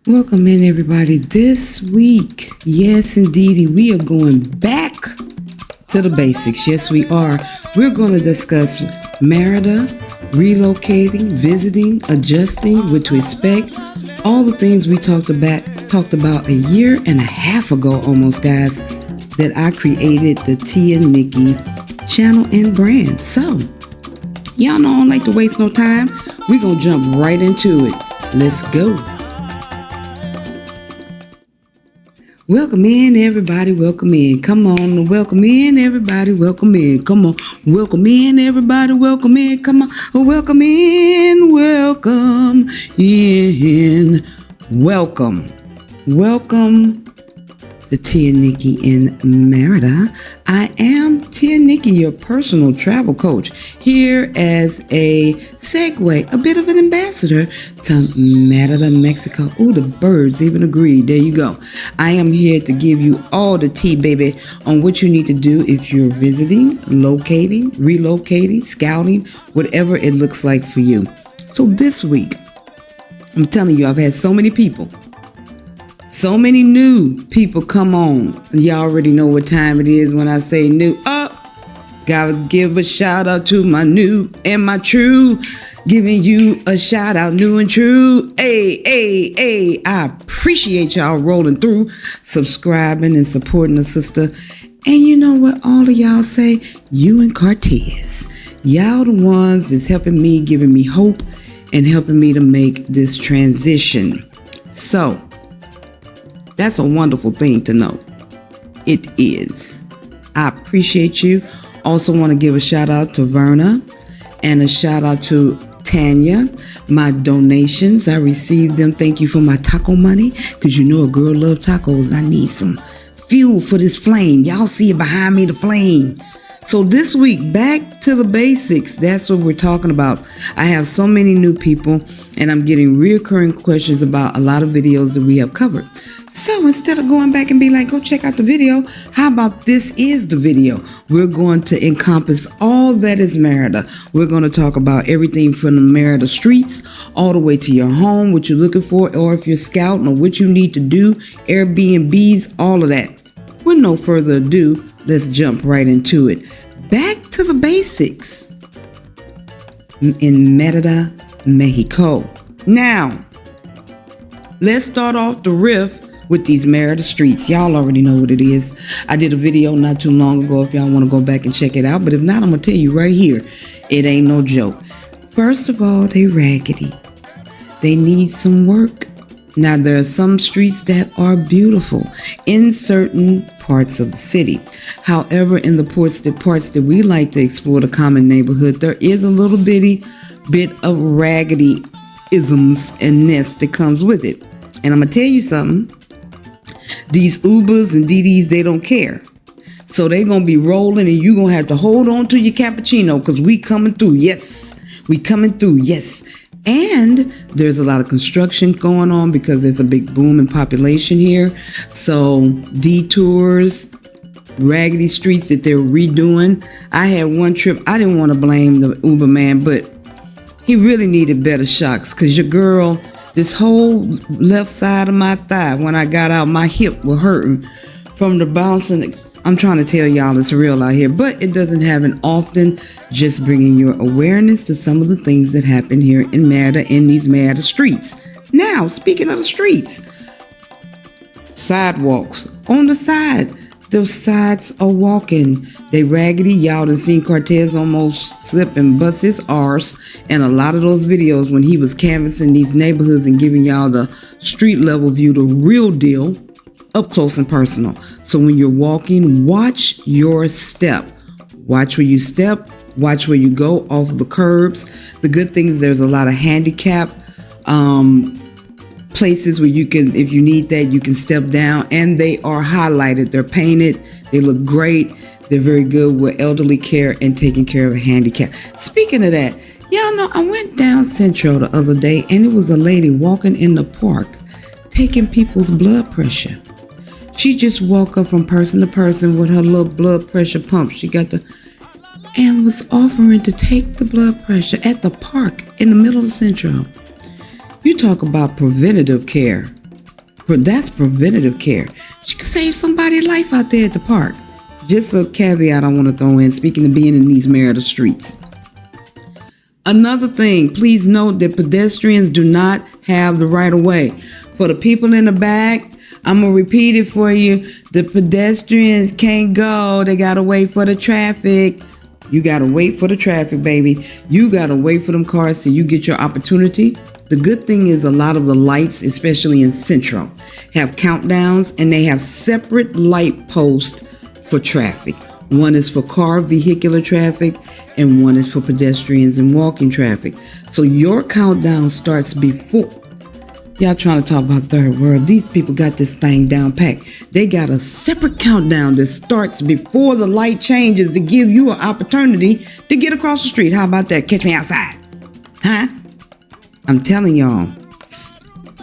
Welcome in, everybody. This week, yes, indeedy, we are going back to the basics. Yes, we are. We're going to discuss Merida, relocating, visiting, adjusting, what to expect, all the things we talked about a year and a half ago almost, guys, that I created the Tia Niki channel and brand. So, y'all know I don't like to waste no time. We're going to jump right into it. Let's go. Welcome in, everybody. Welcome in. Come on. Welcome in, everybody. Welcome in. Come on. Welcome in, everybody. Welcome in. Come on. Welcome in. Welcome in. Welcome to Tia Niki in Merida. I am Tia Niki, your personal travel coach, here as a segue, a bit of an ambassador to Merida, Mexico. Ooh, the birds even agreed. There you go. I am here to give you all the tea, baby, on what you need to do if you're visiting, locating, relocating, scouting, whatever it looks like for you. So this week, I'm telling you, I've had so many people. So many new people come on. Y'all already know what time it is when I say new. Gotta give a shout out to my new and my true. Giving you a shout out, new and true. Hey. I appreciate y'all rolling through, subscribing and supporting the sister. And you know what all of y'all say? You and Cortez. Y'all the ones that's helping me, giving me hope, and helping me to make this transition. So, that's a wonderful thing to know. It is. I appreciate you. Also want to give a shout out to Verna and a shout out to Tanya. My donations, I received them. Thank you for my taco money, because you know a girl loves tacos. I need some fuel for this flame. Y'all see it behind me, the flame. So this week, back to the basics. That's what we're talking about. I have so many new people, and I'm getting reoccurring questions about a lot of videos that we have covered. So instead of going back and be like, go check out the video, how about this is the video? We're going to encompass all that is Merida. We're going to talk about everything from the Merida streets all the way to your home, what you're looking for, or if you're scouting or what you need to do, Airbnbs, all of that. With no further ado, let's jump right into it. Back to the basics in Merida, Mexico. Now, let's start off the riff with these Merida streets. Y'all already know what it is. I did a video not too long ago if y'all want to go back and check it out. But if not, I'm going to tell you right here, it ain't no joke. First of all, they raggedy. They need some work. Now, there are some streets that are beautiful in certain parts of the city. However, in the parts that we like to explore, the common neighborhood, there is a little bit of raggedy isms and ness that comes with it. And I'm going to tell you something. These Ubers and DDs, they don't care. So they're going to be rolling, and you're going to have to hold on to your cappuccino, because we coming through. Yes, we coming through. Yes. And there's a lot of construction going on because there's a big boom in population here. So detours, raggedy streets that they're redoing. I had one trip. I didn't want to blame the Uber man, but he really needed better shocks, because your girl, this whole left side of my thigh, when I got out, my hip was hurting from the bouncing. I'm trying to tell y'all it's real out here, but it doesn't happen often. Just bringing your awareness to some of the things that happen here in Merida, in these Merida streets. Now, speaking of the streets, sidewalks on the side. Those sides are walking. They raggedy. Y'all done seen Cortez almost slip and bust his arse in a lot of those videos when he was canvassing these neighborhoods and giving y'all the street level view, the real deal, up close and personal. So when you're walking, watch your step. Watch where you step. Watch where you go off of the curbs. The good thing is there's a lot of handicap places where you can, if you need that, you can step down, and they are highlighted. They're painted. They look great. They're very good with elderly care and taking care of a handicap. Speaking of that, y'all know I went down Central the other day, and it was a lady walking in the park taking people's blood pressure. She just walked up from person to person with her little blood pressure pump. She got and was offering to take the blood pressure at the park in the middle of Central. You talk about preventative care. That's preventative care. She could save somebody's life out there at the park. Just a caveat I want to throw in, speaking of being in these Merida streets. Another thing, please note that pedestrians do not have the right of way. For the people in the back, I'm going to repeat it for you. The pedestrians can't go. They got to wait for the traffic. You got to wait for the traffic, baby. You got to wait for them cars till you get your opportunity. The good thing is a lot of the lights, especially in Central, have countdowns, and they have separate light posts for traffic. One is for car vehicular traffic and one is for pedestrians and walking traffic. So your countdown starts before. Y'all trying to talk about third world. These people got this thing down packed. They got a separate countdown that starts before the light changes to give you an opportunity to get across the street. How about that? Catch me outside. Huh? I'm telling y'all,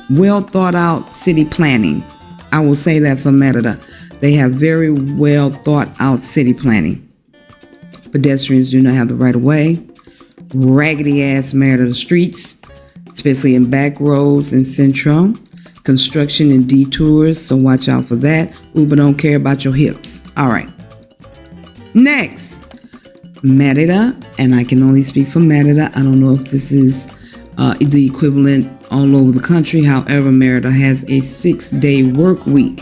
well thought out city planning. I will say that for Merida. They have very well thought out city planning. Pedestrians do not have the right of way. Raggedy ass Merida streets, especially in back roads in Central. Construction and detours, so watch out for that. Uber don't care about your hips. All right. Next, Merida, and I can only speak for Merida. I don't know if this is the equivalent all over the country. However, Merida has a 6-day work week,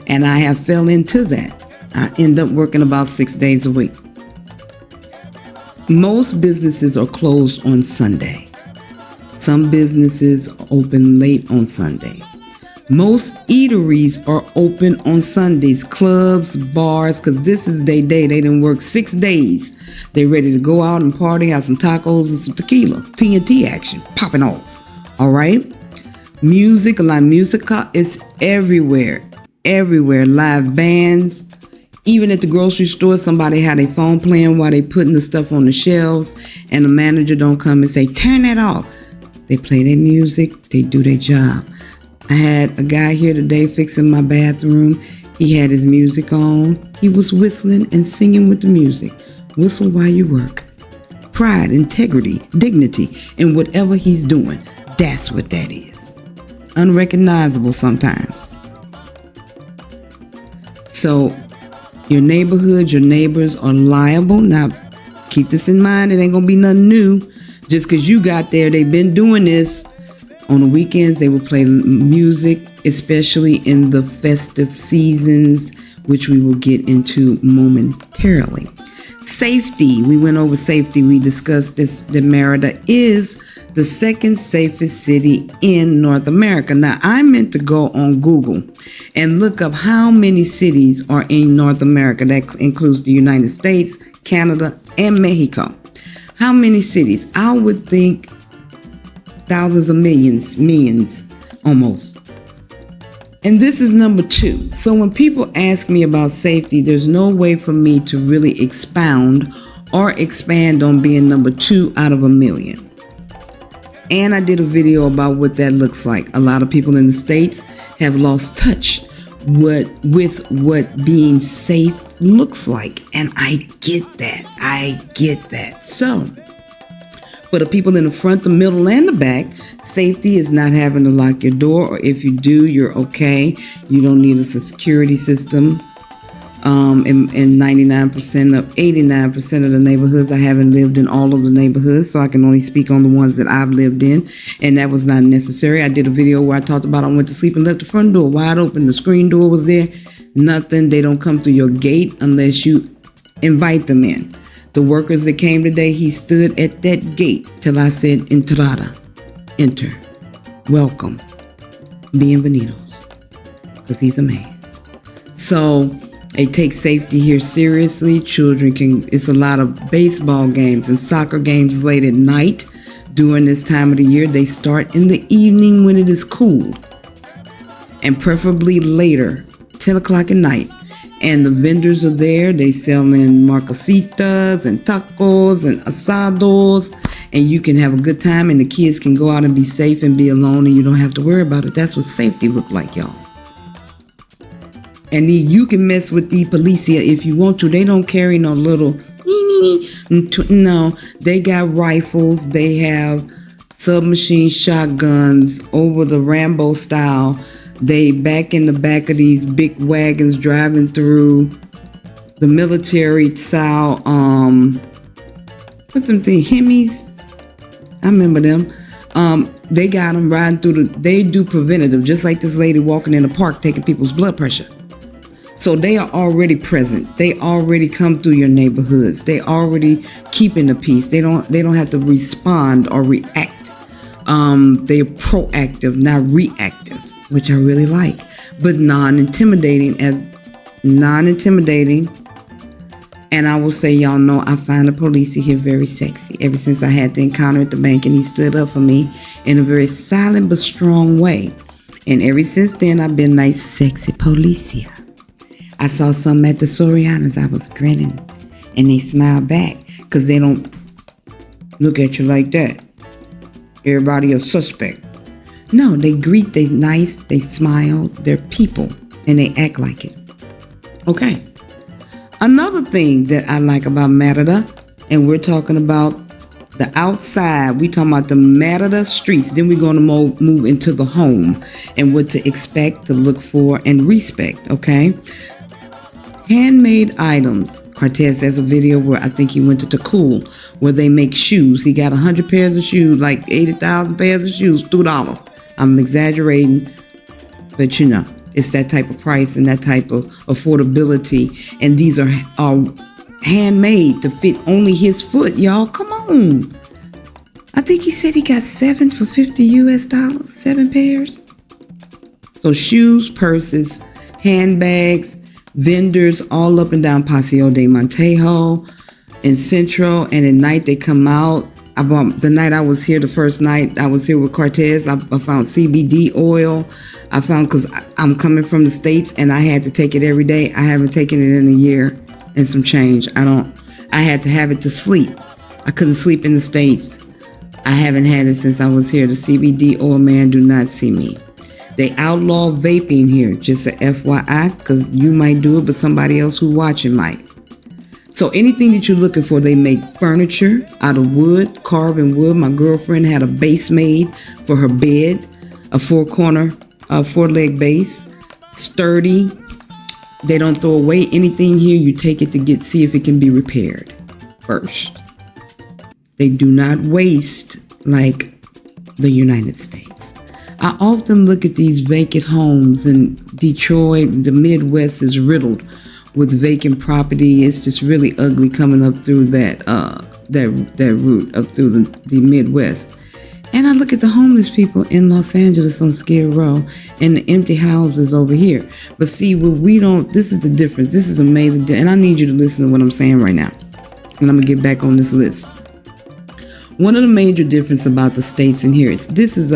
and I have fell into that. I end up working about 6 days a week. Most businesses are closed on Sunday. Some businesses open late on Sunday. Most eateries are open on Sundays, clubs, bars, because this is their day. They done work 6 days. They ready to go out and party, have some tacos and some tequila. TNT action, popping off. All right? Music, La Musica is everywhere. Everywhere. Live bands. Even at the grocery store, somebody had a phone playing while they putting the stuff on the shelves, and the manager don't come and say, turn that off. They play their music. They do their job. I had a guy here today fixing my bathroom. He had his music on. He was whistling and singing with the music. Whistle while you work. Pride, integrity, dignity in whatever he's doing. That's what that is. Unrecognizable sometimes. So your neighborhood, your neighbors are liable. Now, keep this in mind. It ain't going to be nothing new. Just because you got there, they've been doing this. On the weekends, they will play music, especially in the festive seasons, which we will get into momentarily. Safety. We went over safety. We discussed this, that Merida is the second safest city in North America. Now, I meant to go on Google and look up how many cities are in North America. That includes the United States, Canada, and Mexico. How many cities? I would think thousands of millions almost. And this is number 2. So when people ask me about safety, there's no way for me to really expound or expand on being number 2 out of a million. And I did a video about what that looks like. A lot of people in the States have lost touch with what being safe looks like. And I get that. So for the people in the front, the middle, and the back, safety is not having to lock your door, or if you do, you're okay. You don't need a security system. In 89% of the neighborhoods, I haven't lived in all of the neighborhoods, so I can only speak on the ones that I've lived in, and that was not necessary. I did a video where I talked about I went to sleep and left the front door wide open. The screen door was there. Nothing. They don't come through your gate unless you invite them in. The workers that came today, he stood at that gate till I said, entrada, enter, welcome, bienvenidos, because he's a man. So they take safety here seriously. It's a lot of baseball games and soccer games late at night during this time of the year. They start in the evening when it is cool, and preferably later, 10 o'clock at night. And the vendors are there. They selling marcasitas and tacos and asados. And you can have a good time. And the kids can go out and be safe and be alone. And you don't have to worry about it. That's what safety look like, y'all. And you can mess with the policia if you want to. They don't carry no little... No. They got rifles. They have submachine shotguns over the Rambo style. They back in the back of these big wagons driving through the military style, what them things, Hemis? I remember them. They got them riding through they do preventative, just like this lady walking in the park taking people's blood pressure. So they are already present. They already come through your neighborhoods. They already keeping the peace. They don't have to respond or react. They're proactive, not reactive, which I really like. But non-intimidating. And I will say, y'all know, I find the police here very sexy. Ever since I had the encounter at the bank and he stood up for me in a very silent but strong way. And ever since then, I've been like sexy policia. I saw some at the Sorianas. I was grinning and they smiled back because they don't look at you like that. Everybody a suspect. No, they greet, they nice, they smile, they're people and they act like it. Okay. Another thing that I like about Merida, and we're talking about the outside, we talking about the Merida streets, then we're going to move into the home and what to expect, to look for, and respect, okay? Handmade items. Cortez has a video where I think he went to Takul, where they make shoes. He got 100 pairs of shoes, like 80,000 pairs of shoes, $2. I'm exaggerating, but you know. It's that type of price and that type of affordability. And these are handmade to fit only his foot, y'all. Come on. I think he said he got 7 for $50 US, 7 pairs. So shoes, purses, handbags, vendors all up and down Paseo de Montejo in Central. And at night they come out. The night I was here, the first night I was here with Cortez, I found CBD oil. I found, because I'm coming from the States and I had to take it every day. I haven't taken it in a year and some change. I had to have it to sleep. I couldn't sleep in the States. I haven't had it since I was here. The CBD oil, man, do not see me. They outlaw vaping here, just a FYI, because you might do it, but somebody else who watching might. So anything that you're looking for, they make furniture out of wood, carving wood. My girlfriend had a base made for her bed, a 4-leg base, sturdy. They don't throw away anything here. You take it to see if it can be repaired first. They do not waste like the United States. I often look at these vacant homes in Detroit. The Midwest is riddled with vacant property. It's just really ugly coming up through that route up through the Midwest. And I look at the homeless people in Los Angeles on Skid Row and the empty houses over here. But see, this is the difference. This is amazing. And I need you to listen to what I'm saying right now. And I'm going to get back on this list. One of the major differences about the states in here, this is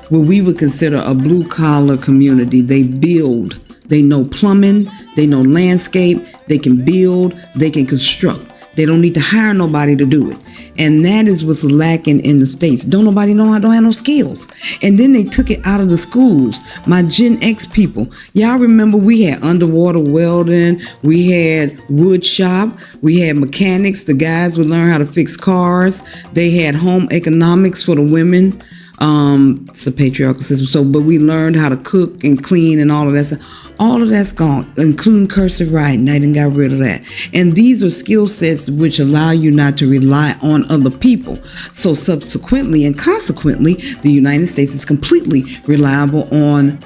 what we would consider a blue collar community. They build. They know plumbing, they know landscape, they can build, they can construct. They don't need to hire nobody to do it. And that is what's lacking in the States. Don't have no skills. And then they took it out of the schools. My Gen X people, y'all remember we had underwater welding, we had wood shop, we had mechanics, the guys would learn how to fix cars. They had home economics for the women. It's a patriarchal system. But we learned how to cook and clean and all of that stuff. All of that's gone, including cursive writing. I done got rid of that. And these are skill sets which allow you not to rely on other people. So subsequently and consequently, the United States is completely reliable on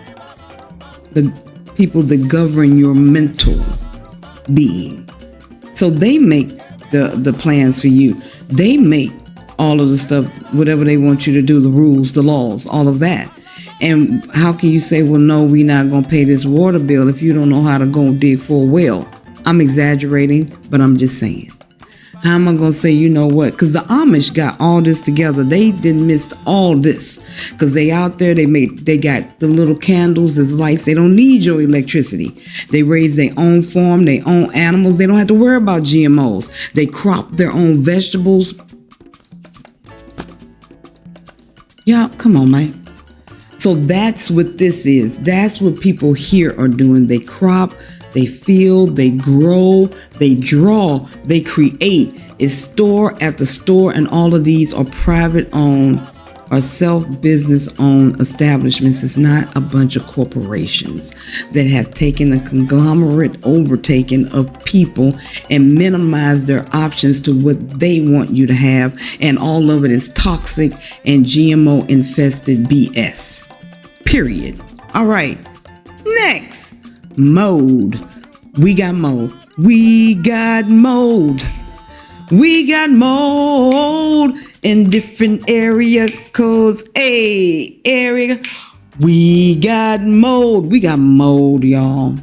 the people that govern your mental being. So they make the plans for you. They make all of the stuff, whatever they want you to do, the rules, the laws, all of that. And how can you say, well, no, we're not going to pay this water bill if you don't know how to go dig for a well? I'm exaggerating, but I'm just saying. How am I going to say, you know what? Because the Amish got all this together. They didn't miss all this because they out there, they got the little candles as lights. They don't need your electricity. They raise their own farm, their own animals. They don't have to worry about GMOs. They crop their own vegetables. Yeah, come on, man. So that's what this is. That's what people here are doing. They crop, they field, they grow, they draw, they create. It's store after store, and all of these are private owned are self-business owned establishments. It's not a bunch of corporations that have taken a conglomerate overtaking of people and minimized their options to what they want you to have. And all of it is toxic and GMO infested BS. Period. All right. Next, mold. We got mold. We got mold. We got mold in different area codes. Area. We got mold. We got mold, y'all.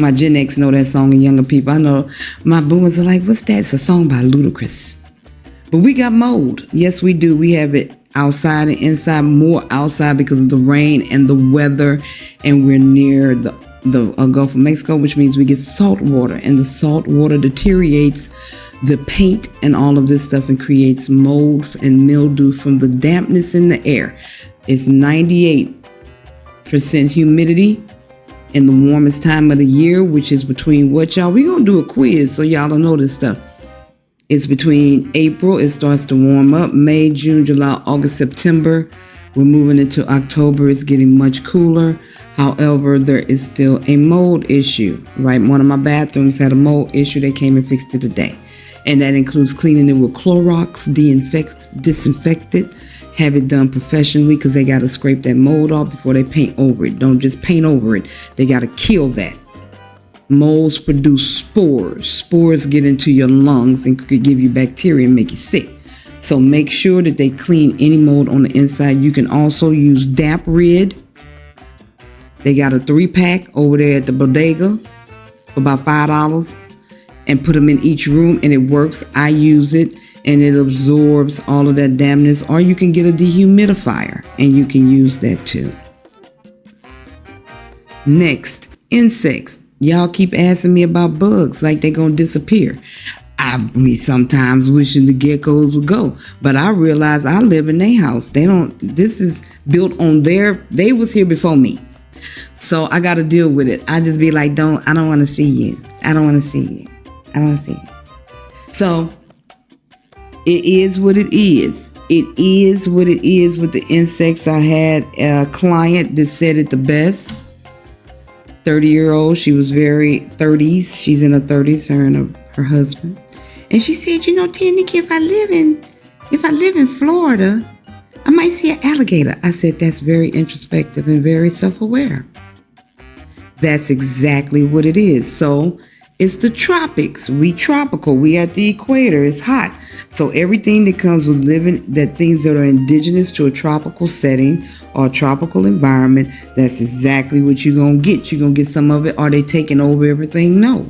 My Gen X know that song and younger people. I know my boomers are like, what's that? It's a song by Ludacris. But we got mold. Yes, we do. We have it outside and inside, more outside because of the rain and the weather. And we're near the Gulf of Mexico, which means we get salt water. And the salt water deteriorates the paint and all of this stuff and creates mold and mildew from the dampness in the air. It's 98% humidity in the warmest time of the year, which is between what, y'all? We're going to do a quiz so y'all don't know this stuff. It's between April, it starts to warm up, May, June, July, August, September. We're moving into October. It's getting much cooler. However, there is still a mold issue, right? One of my bathrooms had a mold issue. They came and fixed it today. And that includes cleaning it with Clorox, disinfect it, have it done professionally because they got to scrape that mold off before they paint over it. Don't just paint over it. They got to kill that. Molds produce spores. Spores get into your lungs and could give you bacteria and make you sick. So make sure that they clean any mold on the inside. You can also use Damp Rid. They got a 3-pack over there at the bodega for about $5. And put them in each room and it works. I use it and it absorbs all of that dampness. Or you can get a dehumidifier and you can use that too. Next, insects. Y'all keep asking me about bugs like they're going to disappear. I be sometimes wishing the geckos would go, but I realize I live in their house. This is built on they was here before me. So I got to deal with it. I just be like, I don't want to see you. I don't want to see you. I don't see it. So it is what it is. It is what it is with the insects. I had a client that said it the best. 30-year-old. She was very 30s. She's in her 30s, her and her husband. And she said, Tia Niki, if I live in Florida, I might see an alligator. I said, that's very introspective and very self-aware. That's exactly what it is. So it's the tropics. We tropical. We at the equator. It's hot. So everything that comes with things that are indigenous to a tropical setting or a tropical environment, that's exactly what you're going to get. You're going to get some of it. Are they taking over everything? No.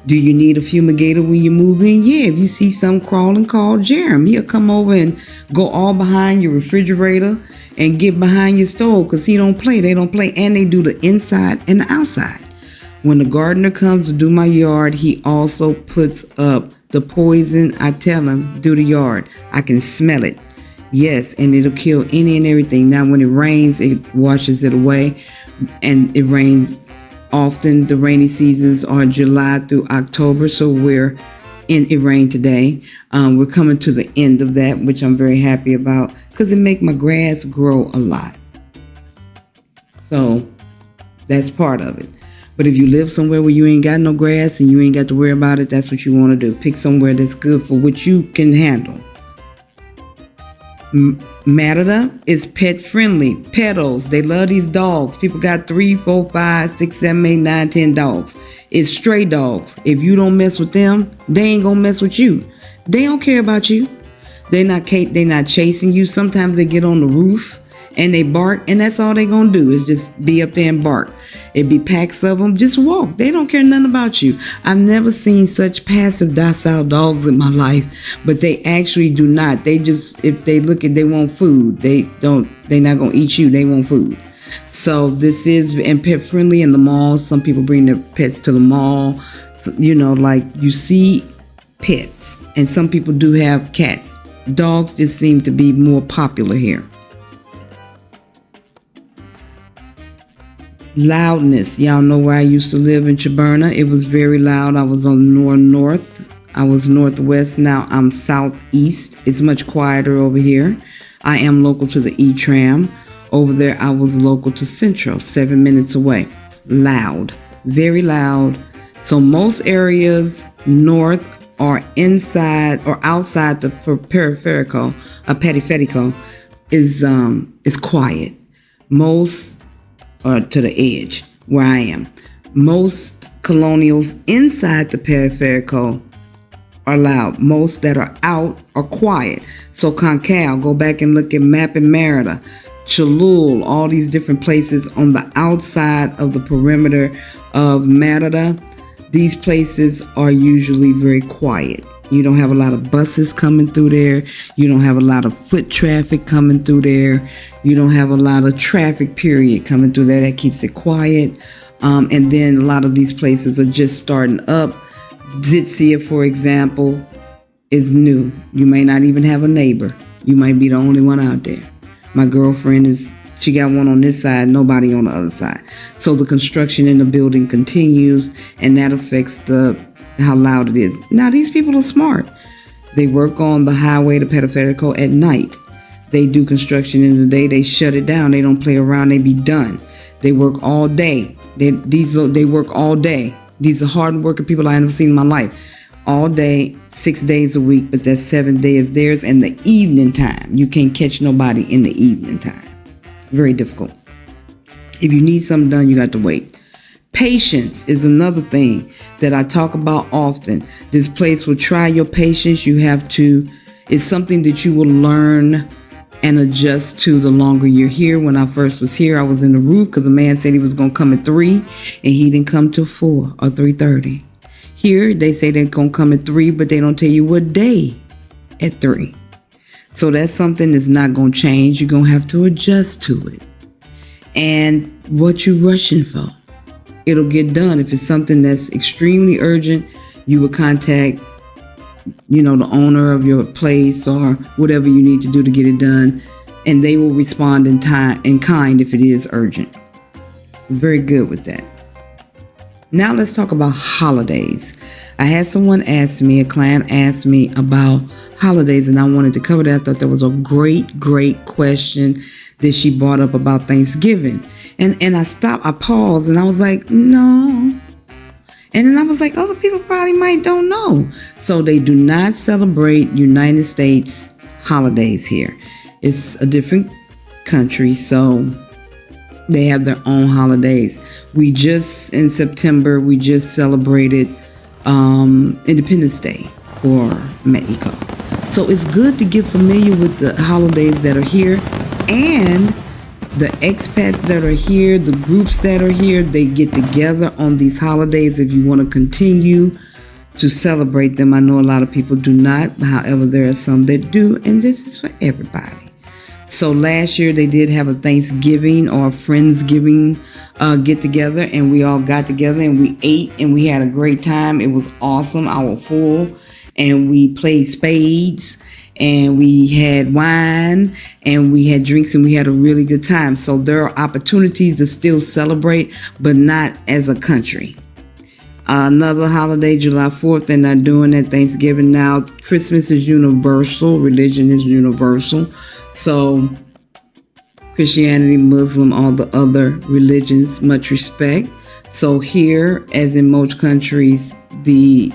Do you need a fumigator when you move in? Yeah. If you see some crawling, call Jeremy. He'll come over and go all behind your refrigerator and get behind your stove because he don't play. They don't play. And they do the inside and the outside. When the gardener comes to do my yard, he also puts up the poison. I tell him, do the yard. I can smell it. Yes, and it'll kill any and everything. Now, when it rains, it washes it away. And it rains often. The rainy seasons are July through October. So it rained today. We're coming to the end of that, which I'm very happy about because it makes my grass grow a lot. So that's part of it. But if you live somewhere where you ain't got no grass and you ain't got to worry about it, that's what you want to do. Pick somewhere that's good for what you can handle. Merida is pet friendly. Pedos, they love these dogs. People got 3, 4, 5, 6, 7, 8, 9, 10 dogs. It's stray dogs. If you don't mess with them, they ain't gonna mess with you. They don't care about you. They're not chasing you. Sometimes they get on the roof and they bark, and that's all they gonna do is just be up there and bark. It be packs of them, just walk. They don't care nothing about you. I've never seen such passive, docile dogs in my life, but they actually do not. They just, if they they want food. They're not gonna eat you. They want food. So this is and pet friendly in the mall. Some people bring their pets to the mall. So, like you see pets, and some people do have cats. Dogs just seem to be more popular here. Loudness. Y'all know where I used to live in Chaberna. It was very loud. I was on north. I was northwest. Now I'm southeast. It's much quieter over here. I am local to the E-Tram. Over there, I was local to Central, 7 minutes away. Loud, very loud. So most areas north or inside or outside the peripheral, is quiet. Most are to the edge where I am. Most colonials inside the peripheral are loud. Most that are out are quiet. So Concal, go back and look at map in Merida, Cholula, all these different places on the outside of the perimeter of Merida. These places are usually very quiet. You don't have a lot of buses coming through there. You don't have a lot of foot traffic coming through there. You don't have a lot of traffic, period, coming through there. That keeps it quiet. And then a lot of these places are just starting up. Zitsia, for example, is new. You may not even have a neighbor. You might be the only one out there. My girlfriend she got one on this side, nobody on the other side. So the construction in the building continues, and that affects how loud it is. Now, these people are smart. They work on the highway to Periferico at night. They do construction in the day. They shut it down. They don't play around. They be done. They work all day. They work all day. These are hard-working people I have seen in my life. All day, 6 days a week, but that 7th day is theirs. And the evening time, you can't catch nobody in the evening time. Very difficult. If you need something done, you got to wait. Patience is another thing that I talk about often. This place will try your patience. It's something that you will learn and adjust to the longer you're here. When I first was here, I was in the roof because a man said he was going to come at 3 and he didn't come till 4 or 3:30. Here, they say they're going to come at 3, but they don't tell you what day at 3. So that's something that's not going to change. You're going to have to adjust to it. And what you rushing for? It'll get done. If it's something that's extremely urgent, you will contact, the owner of your place or whatever you need to do to get it done. And they will respond in kind if it is urgent. Very good with that. Now let's talk about holidays. I had a client ask me about holidays, and I wanted to cover that. I thought that was a great question that she brought up about Thanksgiving. And I paused, and I was like, no. And then I was like, other people probably don't know. So they do not celebrate United States holidays here. It's a different country, so they have their own holidays. In September, we just celebrated Independence Day for Mexico. So it's good to get familiar with the holidays that are here, and the expats that are here, the groups that are here, they get together on these holidays if you want to continue to celebrate them. I know a lot of people do not, however, there are some that do, and this is for everybody. So last year they did have a Thanksgiving or a Friendsgiving get together, and we all got together and we ate and we had a great time. It was awesome. I was full, and we played spades and we had wine and we had drinks and we had a really good time. So there are opportunities to still celebrate, but not as a country. Another holiday, July 4th, they're not doing that. Thanksgiving now. Christmas is universal. Religion is universal. So Christianity, Muslim, all the other religions, much respect. So here, as in most countries, the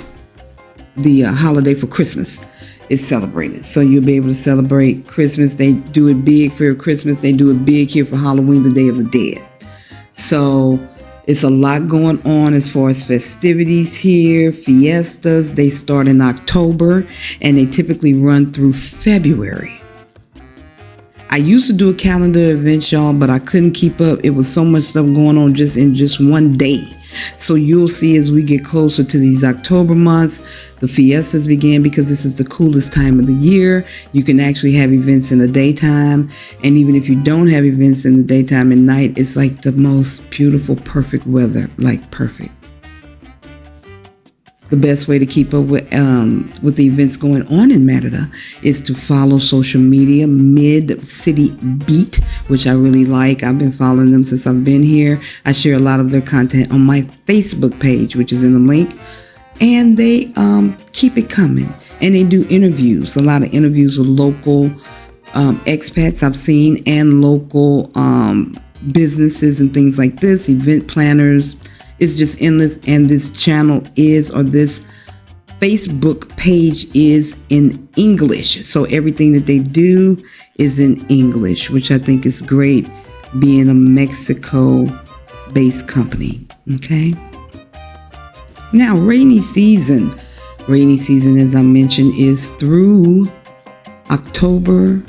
holiday for Christmas is celebrated. So you'll be able to celebrate Christmas. They do it big for Christmas. They do it big here for Halloween, the Day of the Dead. So it's a lot going on as far as festivities here, fiestas. They start in October and they typically run through February. I used to do a calendar event, y'all, but I couldn't keep up. It was so much stuff going on in just one day. So you'll see as we get closer to these October months, the fiestas begin because this is the coolest time of the year. You can actually have events in the daytime. And even if you don't have events in the daytime and night, it's like the most beautiful, perfect weather, like perfect. The best way to keep up with the events going on in Merida is to follow social media, Mid City Beat, which I really like. I've been following them since I've been here. I share a lot of their content on my Facebook page, which is in the link. And they keep it coming. And they do interviews, a lot of interviews with local expats I've seen and local businesses and things like this, event planners. It's just endless. And this channel is, or this Facebook page is in English. So everything that they do is in English, which I think is great, being a Mexico-based company. Okay. Now, rainy season. Rainy season, as I mentioned, is through October,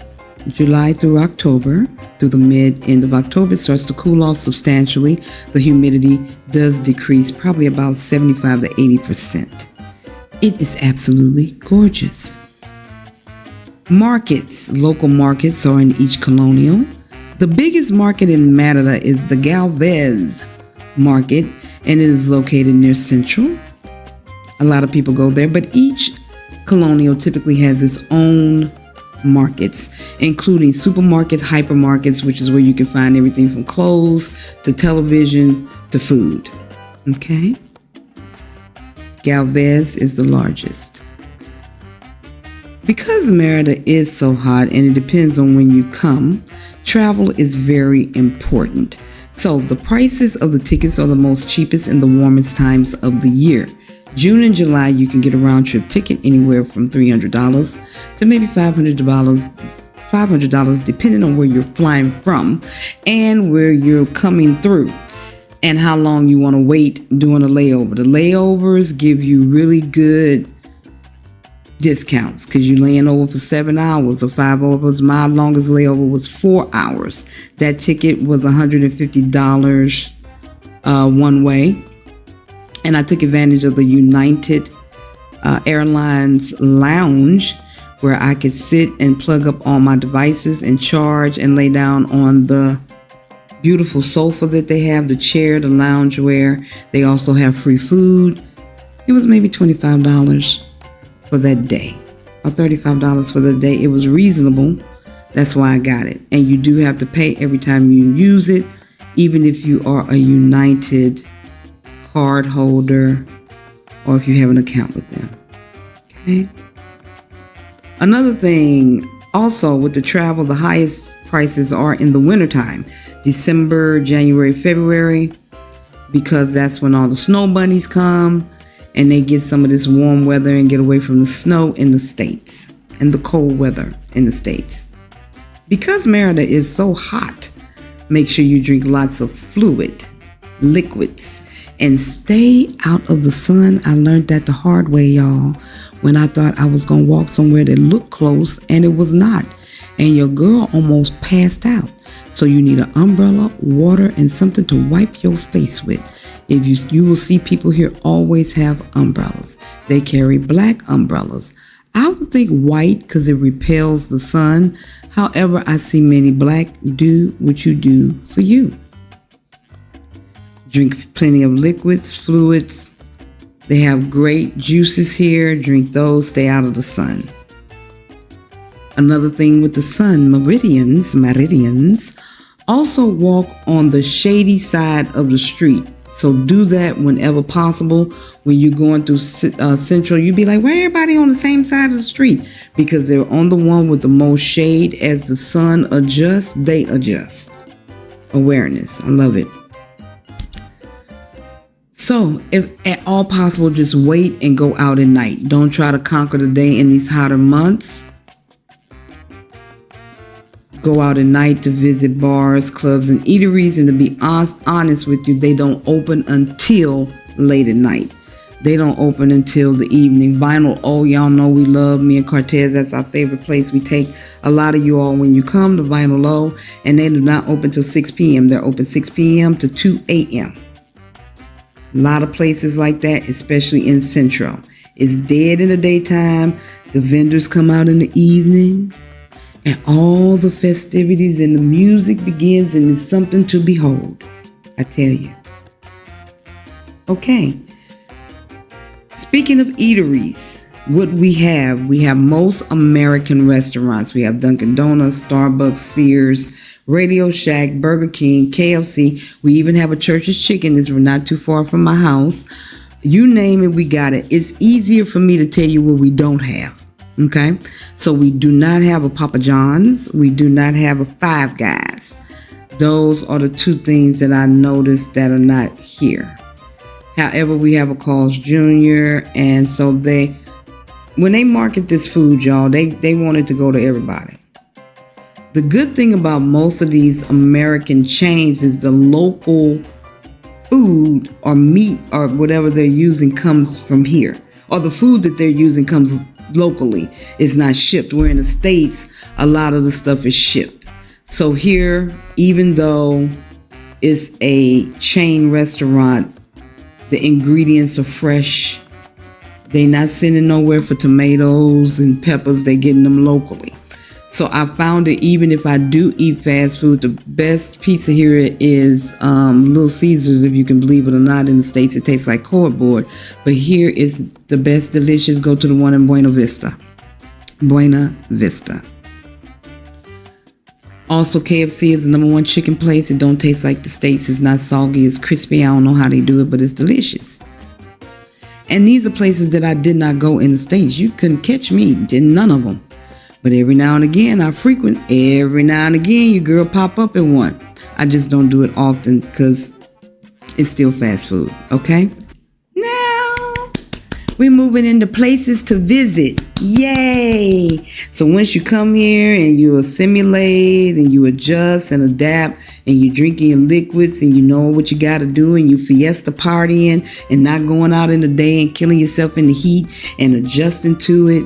July through October, through the end of October. It starts to cool off substantially. The humidity does decrease probably about 75 to 80%. It is absolutely gorgeous. Markets, local markets are in each colonial. The biggest market in Merida is the Galvez Market, and it is located near Central. A lot of people go there, but each colonial typically has its own markets, including supermarkets, hypermarkets, which is where you can find everything from clothes to televisions to food. Okay? Galvez is the largest. Because Merida is so hot and it depends on when you come, travel is very important. So the prices of the tickets are the most cheapest in the warmest times of the year. June and July, you can get a round trip ticket anywhere from $300 to maybe $500 depending on where you're flying from and where you're coming through and how long you want to wait during a layover. The layovers give you really good discounts because you're laying over for 7 hours or 5 hours. My longest layover was 4 hours. That ticket was $150 one way. And I took advantage of the United Airlines lounge where I could sit and plug up all my devices and charge and lay down on the beautiful sofa that they have, the chair, the loungewear. They also have free food. It was maybe $25 for that day or $35 for the day. It was reasonable. That's why I got it. And you do have to pay every time you use it, even if you are a United card holder or if you have an account with them. Okay. Another thing also with the travel, the highest prices are in the wintertime, December, January, February, because that's when all the snow bunnies come and they get some of this warm weather and get away from the snow in the States and the cold weather in the States. Because Merida is so hot, make sure you drink lots of liquids, and stay out of the sun. I learned that the hard way, y'all, when I thought I was going to walk somewhere that looked close and it was not. And your girl almost passed out. So you need an umbrella, water, and something to wipe your face with. If you will see people here always have umbrellas. They carry black umbrellas. I would think white because it repels the sun. However, I see many black. Do what you do for you. Drink plenty of liquids, fluids. They have great juices here. Drink those. Stay out of the sun. Another thing with the sun, meridians, also walk on the shady side of the street. So do that whenever possible. When you're going through Central, you be like, why everybody on the same side of the street? Because they're on the one with the most shade. As the sun adjusts, they adjust. Awareness. I love it. So if at all possible, just wait and go out at night. Don't try to conquer the day in these hotter months. Go out at night to visit bars, clubs, and eateries. And to be honest with you, they don't open until late at night. They don't open until the evening. Vinyl, oh, y'all know we love me and Cortez. That's our favorite place. We take a lot of you all when you come to Vinyl O, and they do not open till 6 p.m. They're open 6 p.m. to 2 a.m. A lot of places like that, especially in Central. It's dead in the daytime. The vendors come out in the evening. And all the festivities and the music begins, and it's something to behold. I tell you. Okay. Speaking of eateries, what we have most American restaurants. We have Dunkin' Donuts, Starbucks, Sears, Radio Shack, Burger King, KFC. We even have a Church's Chicken. It's not too far from my house. You name it, we got it. It's easier for me to tell you what we don't have. Okay, so we do not have a Papa John's. We do not have a Five Guys. Those are the two things that I noticed that are not here. However, we have a Carl's Jr. And so when they market this food, y'all, they want it to go to everybody. The good thing about most of these American chains is the local food or meat or whatever they're using comes from here. Or the food that they're using comes locally. It's not shipped. Where in the States, a lot of the stuff is shipped. So here, even though it's a chain restaurant, the ingredients are fresh. They're not sending nowhere for tomatoes and peppers. They're getting them locally. So I found that even if I do eat fast food, the best pizza here is Little Caesars, if you can believe it or not. In the States, it tastes like cardboard. But here is the best, delicious. Go to the one in Buena Vista. Buena Vista. Also, KFC is the number one chicken place. It don't taste like the States. It's not soggy. It's crispy. I don't know how they do it, but it's delicious. And these are places that I did not go in the States. You couldn't catch me. Did none of them. But every now and again, I frequent. Every now and again, your girl pop up in one. I just don't do it often because it's still fast food. Okay? Now, we're moving into places to visit. Yay! So once you come here and you assimilate and you adjust and adapt and you drinking your liquids and you know what you got to do and you fiesta partying and not going out in the day and killing yourself in the heat and adjusting to it.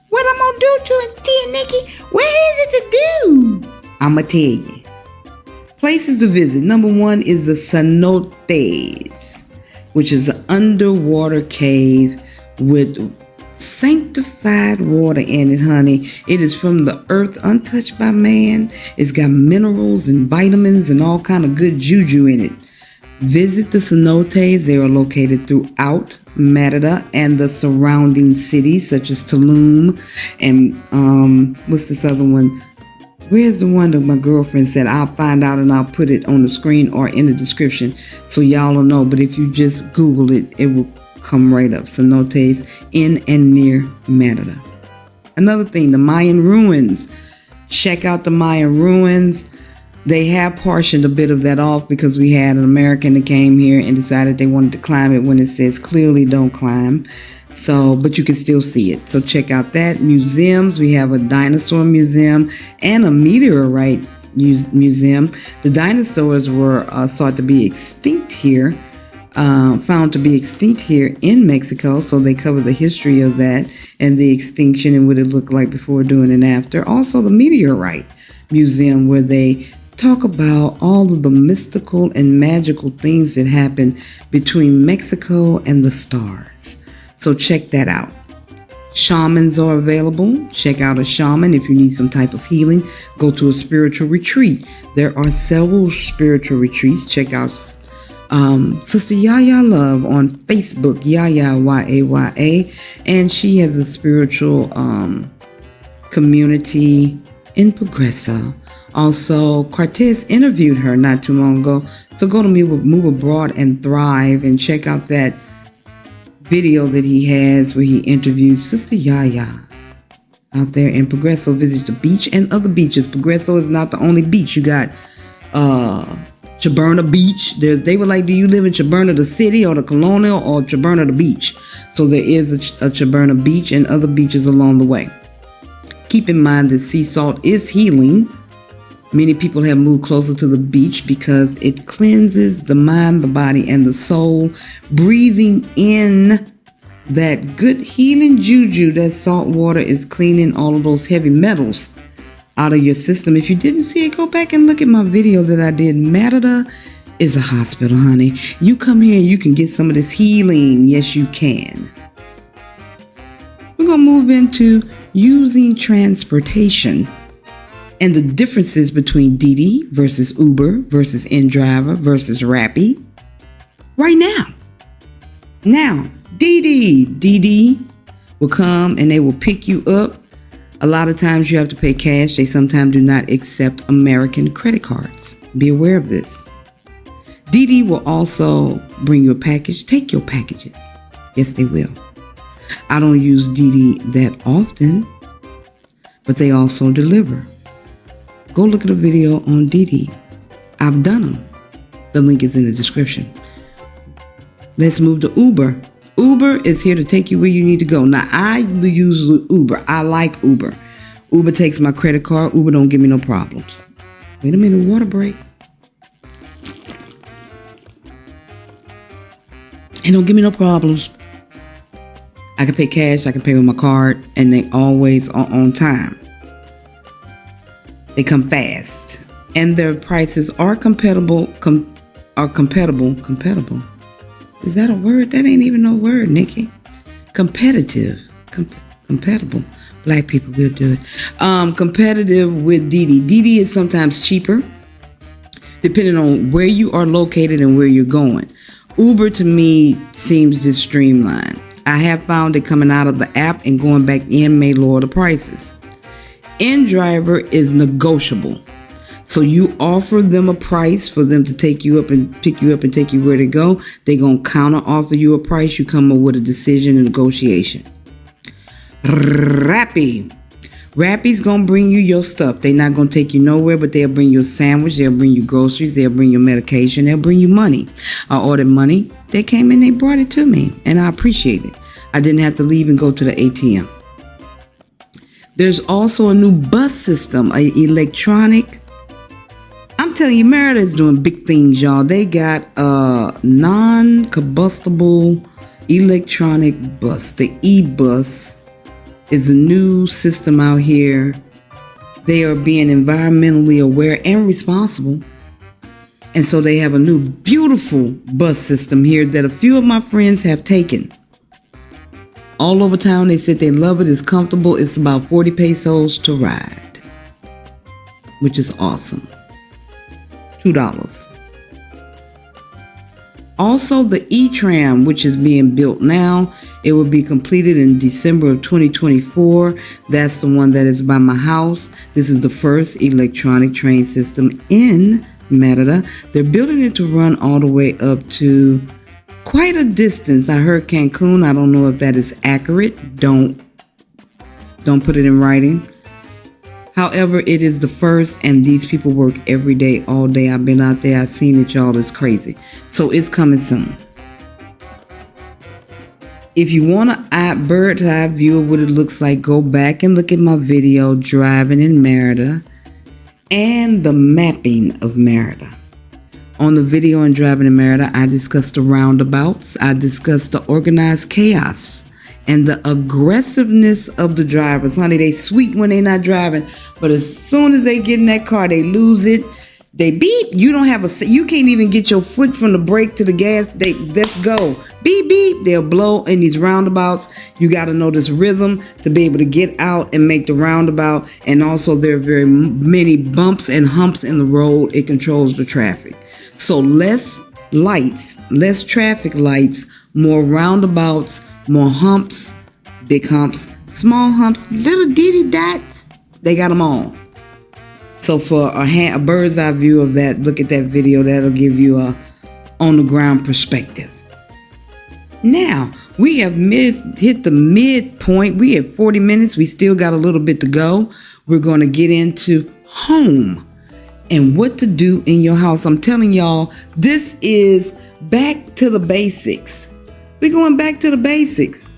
What I'm going to do to it, Tia Niki? What is it to do? I'm going to tell you. Places to visit. Number one is the cenotes, which is an underwater cave with sanctified water in it, honey. It is from the earth, untouched by man. It's got minerals and vitamins and all kind of good juju in it. Visit the cenotes. They are located throughout Merida and the surrounding cities such as Tulum and what's this other one? Where's the one that my girlfriend said I'll find out and I'll put it on the screen or in the description so y'all will know. But if you just Google it, it will come right up. Cenotes in and near Merida. Another thing, the Mayan ruins. Check out the Mayan ruins. They have portioned a bit of that off because we had an American that came here and decided they wanted to climb it when it says clearly don't climb. So, but you can still see it. So check out that. Museums. We have a dinosaur museum and a meteorite museum. The dinosaurs were thought to be extinct here. Found to be extinct here in Mexico, so they cover the history of that and the extinction and what it looked like before, during, and after. Also, the Meteorite Museum, where they talk about all of the mystical and magical things that happen between Mexico and the stars. So check that out. Shamans are available. Check out a shaman if you need some type of healing. Go to a spiritual retreat. There are several spiritual retreats. Check out Sister Yaya Love on Facebook, Yaya Yaya, and she has a spiritual community in Progreso. Also, Cortez interviewed her not too long ago, so go to Move Abroad and Thrive and check out that video that he has where he interviews Sister Yaya out there in Progreso. Visit the beach and other beaches. Progreso is not the only beach. You got Chaberna Beach. They were like, do you live in Chaberna the city or the colonial or Chaberna the beach? So there is a Chaberna Beach and other beaches along the way. Keep in mind that sea salt is healing. Many people have moved closer to the beach because it cleanses the mind, the body, and the soul. Breathing in that good healing juju, that salt water is cleaning all of those heavy metals out of your system. If you didn't see it, go back and look at my video that I did. Merida is a hospital, honey. You come here and you can get some of this healing. Yes, you can. We're going to move into using transportation and the differences between Didi versus Uber versus InDriver versus Rappi right now. Now, Didi will come and they will pick you up. A lot of times you have to pay cash. They sometimes do not accept American credit cards. Be aware of this. Didi will also bring you a package. Take your packages. Yes, they will. I don't use Didi that often, but they also deliver. Go look at a video on Didi. I've done them. The link is in the description. Let's move to Uber. Uber is here to take you where you need to go. Now, I use Uber. I like Uber. Uber takes my credit card. Uber don't give me no problems. Wait a minute, water break. It don't give me no problems. I can pay cash. I can pay with my card. And they always are on time. They come fast. And their prices are compatible. Compatible. Is that a word? That ain't even no word, Niki. Competitive. Compatible. Black people will do it. Competitive with Didi. Didi is sometimes cheaper, depending on where you are located and where you're going. Uber to me seems just streamlined. I have found it coming out of the app and going back in may lower the prices. InDriver is negotiable. So you offer them a price for them to take you up and pick you up and take you where to go. They're going to counter offer you a price. You come up with a decision and negotiation. Rappi. Rappi's going to bring you your stuff. They're not going to take you nowhere, but they'll bring you a sandwich. They'll bring you groceries. They'll bring you medication. They'll bring you money. I ordered money. They came and they brought it to me, and I appreciate it. I didn't have to leave and go to the ATM. There's also a new bus system, an electronic. I'm telling you, Merida is doing big things, y'all. They got a non-combustible electronic bus. The e-bus is a new system out here. They are being environmentally aware and responsible. And so they have a new beautiful bus system here that a few of my friends have taken. All over town, they said they love it. It's comfortable. It's about 40 pesos to ride, which is awesome. $2. Also, the E-Tram, which is being built now, it will be completed in December of 2024. That's the one that is by my house. This is the first electronic train system in Merida. They're building it to run all the way up to quite a distance. I heard Cancun. I don't know if that is accurate. Don't put it in writing. However, it is the first, and these people work every day, all day. I've been out there. I've seen it, y'all. It's crazy. So it's coming soon. If you want a bird's eye view of what it looks like, go back and look at my video, Driving in Merida, and the mapping of Merida. On the video on Driving in Merida, I discussed the roundabouts. I discussed the organized chaos and the aggressiveness of the drivers. Honey, they sweet when they not driving, but as soon as they get in that car, they lose it. They beep. You can't even get your foot from the brake to the gas. Let's go. Beep, beep. They'll blow in these roundabouts. You got to know this rhythm to be able to get out and make the roundabout. And also there are very many bumps and humps in the road. It controls the traffic. So less lights, less traffic lights, more roundabouts, more humps, big humps, small humps, little diddy dots. They got them all. So for a bird's eye view of that, look at that video. That'll give you a on the ground perspective. Now, we have hit the midpoint. We have 40 minutes. We still got a little bit to go. We're going to get into home and what to do in your house. I'm telling y'all, this is back to the basics. We're going back to the basics.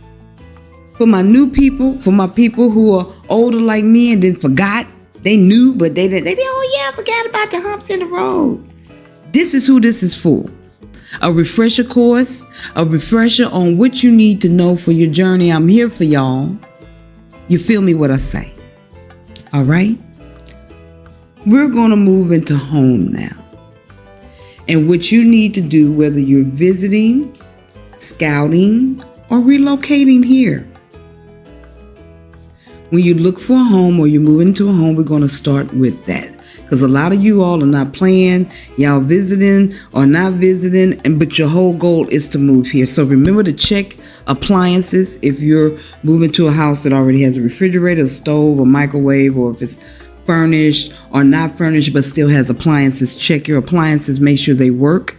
For my new people, for my people who are older like me and then forgot. They knew, but they didn't. Oh yeah, I forgot about the humps in the road. This is who this is for. A refresher course, a refresher on what you need to know for your journey. I'm here for y'all. You feel me what I say? All right? We're going to move into home now. And what you need to do, whether you're visiting, scouting, or relocating here. When you look for a home or you're moving to a home, we're going to start with that. Because a lot of you all are not playing, y'all visiting or not visiting, but your whole goal is to move here. So remember to check appliances if you're moving to a house that already has a refrigerator, a stove, a microwave, or if it's furnished or not furnished but still has appliances. Check your appliances, make sure they work.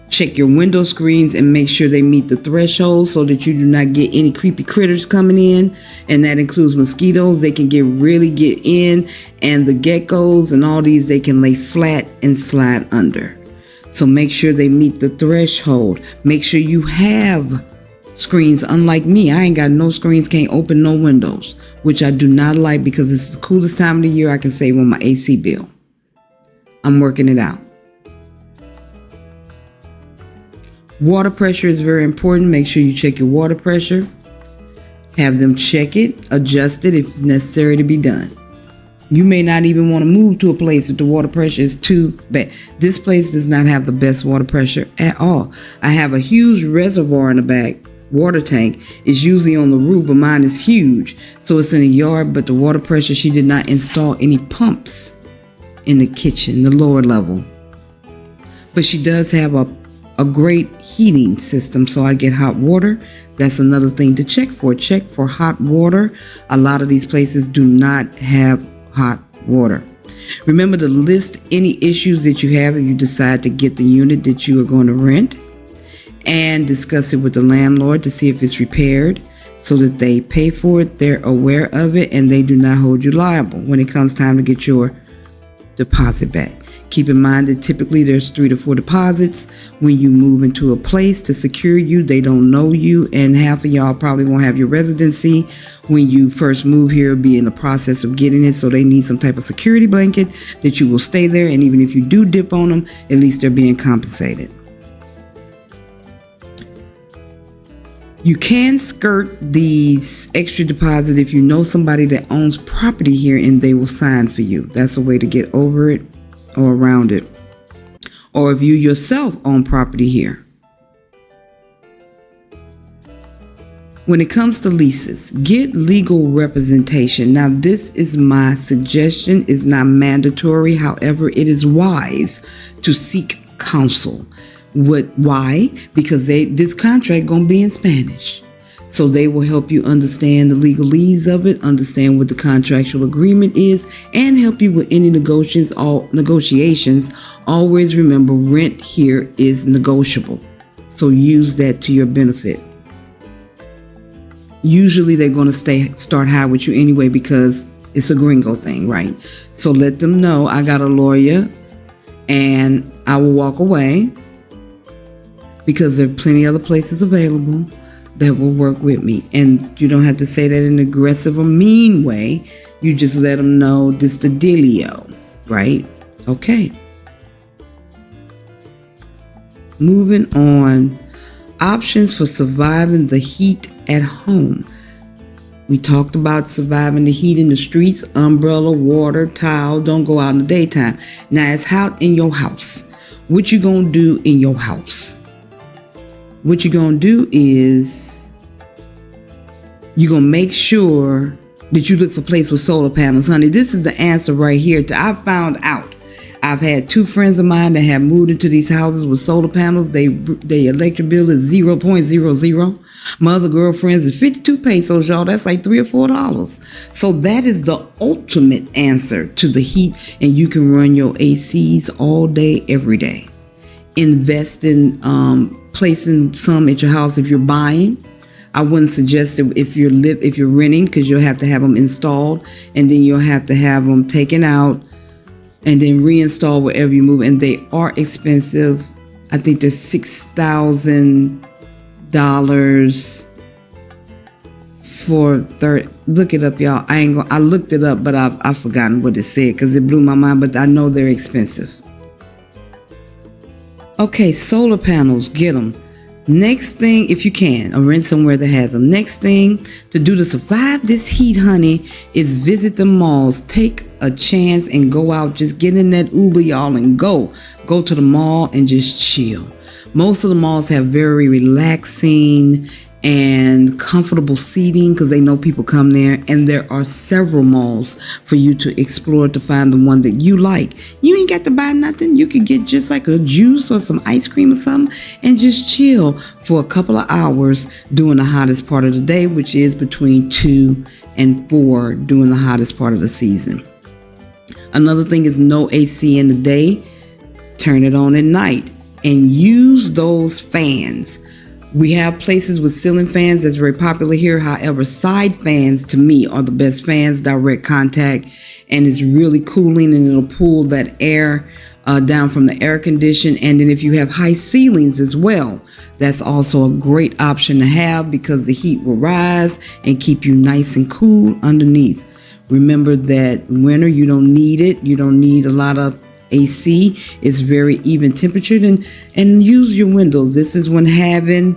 Check your window screens and make sure they meet the threshold so that you do not get any creepy critters coming in. And that includes mosquitoes. They can really get in. And the geckos and all these, they can lay flat and slide under. So make sure they meet the threshold. Make sure you have screens. Unlike me, I ain't got no screens, can't open no windows, which I do not like because it's the coolest time of the year I can save on my AC bill. I'm working it out. Water pressure is very important. Make sure you check your water pressure. Have them check it, adjust it if it's necessary to be done. You may not even want to move to a place if the water pressure is too bad. This place does not have the best water pressure at all. I have a huge reservoir in the back. Water tank is usually on the roof, but mine is huge. So it's in the yard, but the water pressure, she did not install any pumps in the kitchen, the lower level. But she does have a great heating system, so I get hot water. That's another thing to check for. Check for hot water. A lot of these places do not have hot water. Remember to list any issues that you have if you decide to get the unit that you are going to rent, and discuss it with the landlord to see if it's repaired so that they pay for it, they're aware of it, and they do not hold you liable when it comes time to get your deposit back. Keep in mind that typically there's 3 to 4 deposits when you move into a place to secure you. They don't know you, and half of y'all probably won't have your residency when you first move here, be in the process of getting it. So they need some type of security blanket that you will stay there, and even if you do dip on them, at least they're being compensated. You can skirt these extra deposits if you know somebody that owns property here and they will sign for you. That's a way to get over it or around it. Or if you yourself own property here. When it comes to leases, get legal representation. Now, this is my suggestion. It's not mandatory. However, it is wise to seek counsel. Why? Because this contract gonna be in Spanish. So they will help you understand the legalese of it, understand what the contractual agreement is, and help you with any negotiations. Always remember, rent here is negotiable. So use that to your benefit. Usually they're going to start high with you anyway because it's a gringo thing, right? So let them know I got a lawyer and I will walk away because there are plenty of other places available that will work with me. And you don't have to say that in an aggressive or mean way. You just let them know this the dealio, right? Okay. Moving on. Options for surviving the heat at home. We talked about surviving the heat in the streets, umbrella, water, towel. Don't go out in the daytime. Now it's hot in your house. What you gonna do in your house? What you're going to do is you're going to make sure that you look for places with solar panels. Honey, this is the answer right here. I found out. I've had 2 friends of mine that have moved into these houses with solar panels. Their electric bill is 0.00. My other girlfriends is 52 pesos, y'all. That's like $3 or $4. So that is the ultimate answer to the heat. And you can run your ACs all day, every day. Invest in placing some at your house if you're buying. I wouldn't suggest it if you're renting, because you'll have to have them installed and then you'll have to have them taken out and then reinstall wherever you move. And they are expensive. I think they're $6,000 for 30. Look it up, y'all. I looked it up, but I've forgotten what it said because it blew my mind. But I know they're expensive. Okay, solar panels, get them. Next thing, if you can, or rent somewhere that has them. Next thing to do to survive this heat, honey, is visit the malls. Take a chance and go out. Just get in that Uber, y'all, and go. Go to the mall and just chill. Most of the malls have very relaxing and comfortable seating because they know people come there, and there are several malls for you to explore to find the one that you like. You ain't got to buy nothing. You can get just like a juice or some ice cream or something and just chill for a couple of hours during the hottest part of the day, which is between 2 and 4 during the hottest part of the season. Another thing is no AC in the day. Turn it on at night. and use those fans. We have places with ceiling fans that's very popular here. However, side fans to me are the best fans, direct contact, and it's really cooling, and it'll pull that air down from the air condition. And then if you have high ceilings as well, that's also a great option to have, because the heat will rise and keep you nice and cool underneath. Remember that winter, you don't need it. You don't need a lot of AC. It's very even temperatured, and use your windows. This is when having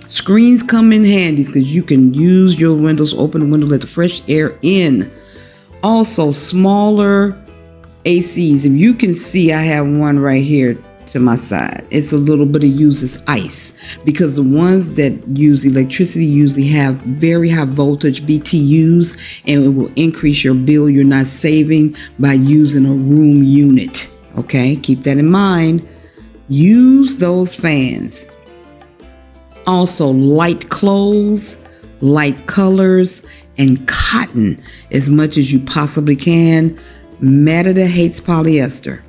screens come in handy, because you can use your windows, open the window, let the fresh air in. Also, smaller ACs. If you can see, I have one right here to my side. It's a little bit of uses ice, because the ones that use electricity usually have very high voltage BTUs, and it will increase your bill. You're not saving by using a room unit. Okay, keep that in mind. Use those fans. Also, light clothes, light colors, and cotton as much as you possibly can. Merida hates polyester.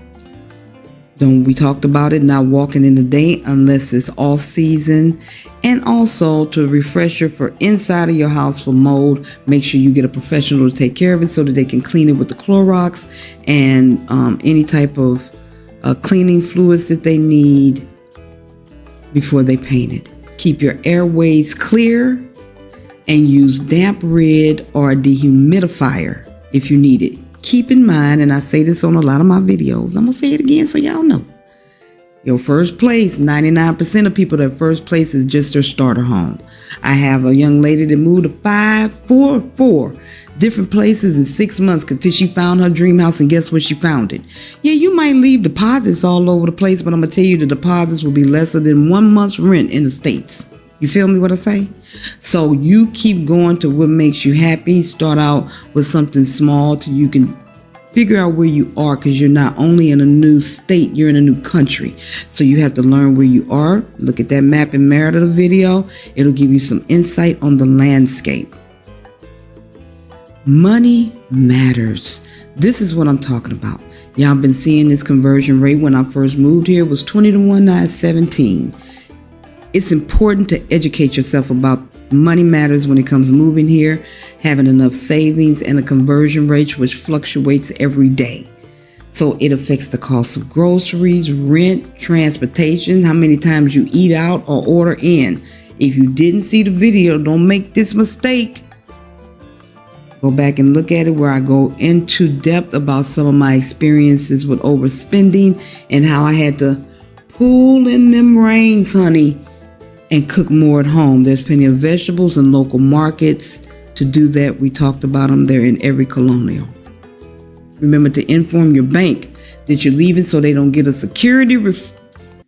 We talked about it, not walking in the day unless it's off season. And also, to refresher for inside of your house for mold, make sure you get a professional to take care of it so that they can clean it with the Clorox and any type of cleaning fluids that they need before they paint it. Keep your airways clear, and use damp rid or a dehumidifier if you need it. Keep in mind, and I say this on a lot of my videos, I'm going to say it again so y'all know. Your first place, 99% of people, their first place is just their starter home. I have a young lady that moved to four different places in 6 months until she found her dream house, and guess where she found it? Yeah, you might leave deposits all over the place, but I'm going to tell you the deposits will be lesser than 1 month's rent in the States. You feel me what I say? So you keep going to what makes you happy. Start out with something small till you can figure out where you are, because you're not only in a new state, you're in a new country. So you have to learn where you are. Look at that map in Merida video. It'll give you some insight on the landscape. Money matters. This is what I'm talking about. Y'all been seeing this conversion rate. When I first moved here, it was 20 to 1, now it's 17. It's important to educate yourself about money matters when it comes to moving here, having enough savings, and a conversion rate which fluctuates every day. So it affects the cost of groceries, rent, transportation, how many times you eat out or order in. If you didn't see the video, don't make this mistake. Go back and look at it, where I go into depth about some of my experiences with overspending and how I had to pull in them reins, honey, and cook more at home. There's plenty of vegetables in local markets to do that. We talked about them. They're in every colonial. Remember to inform your bank that you're leaving so they don't get a security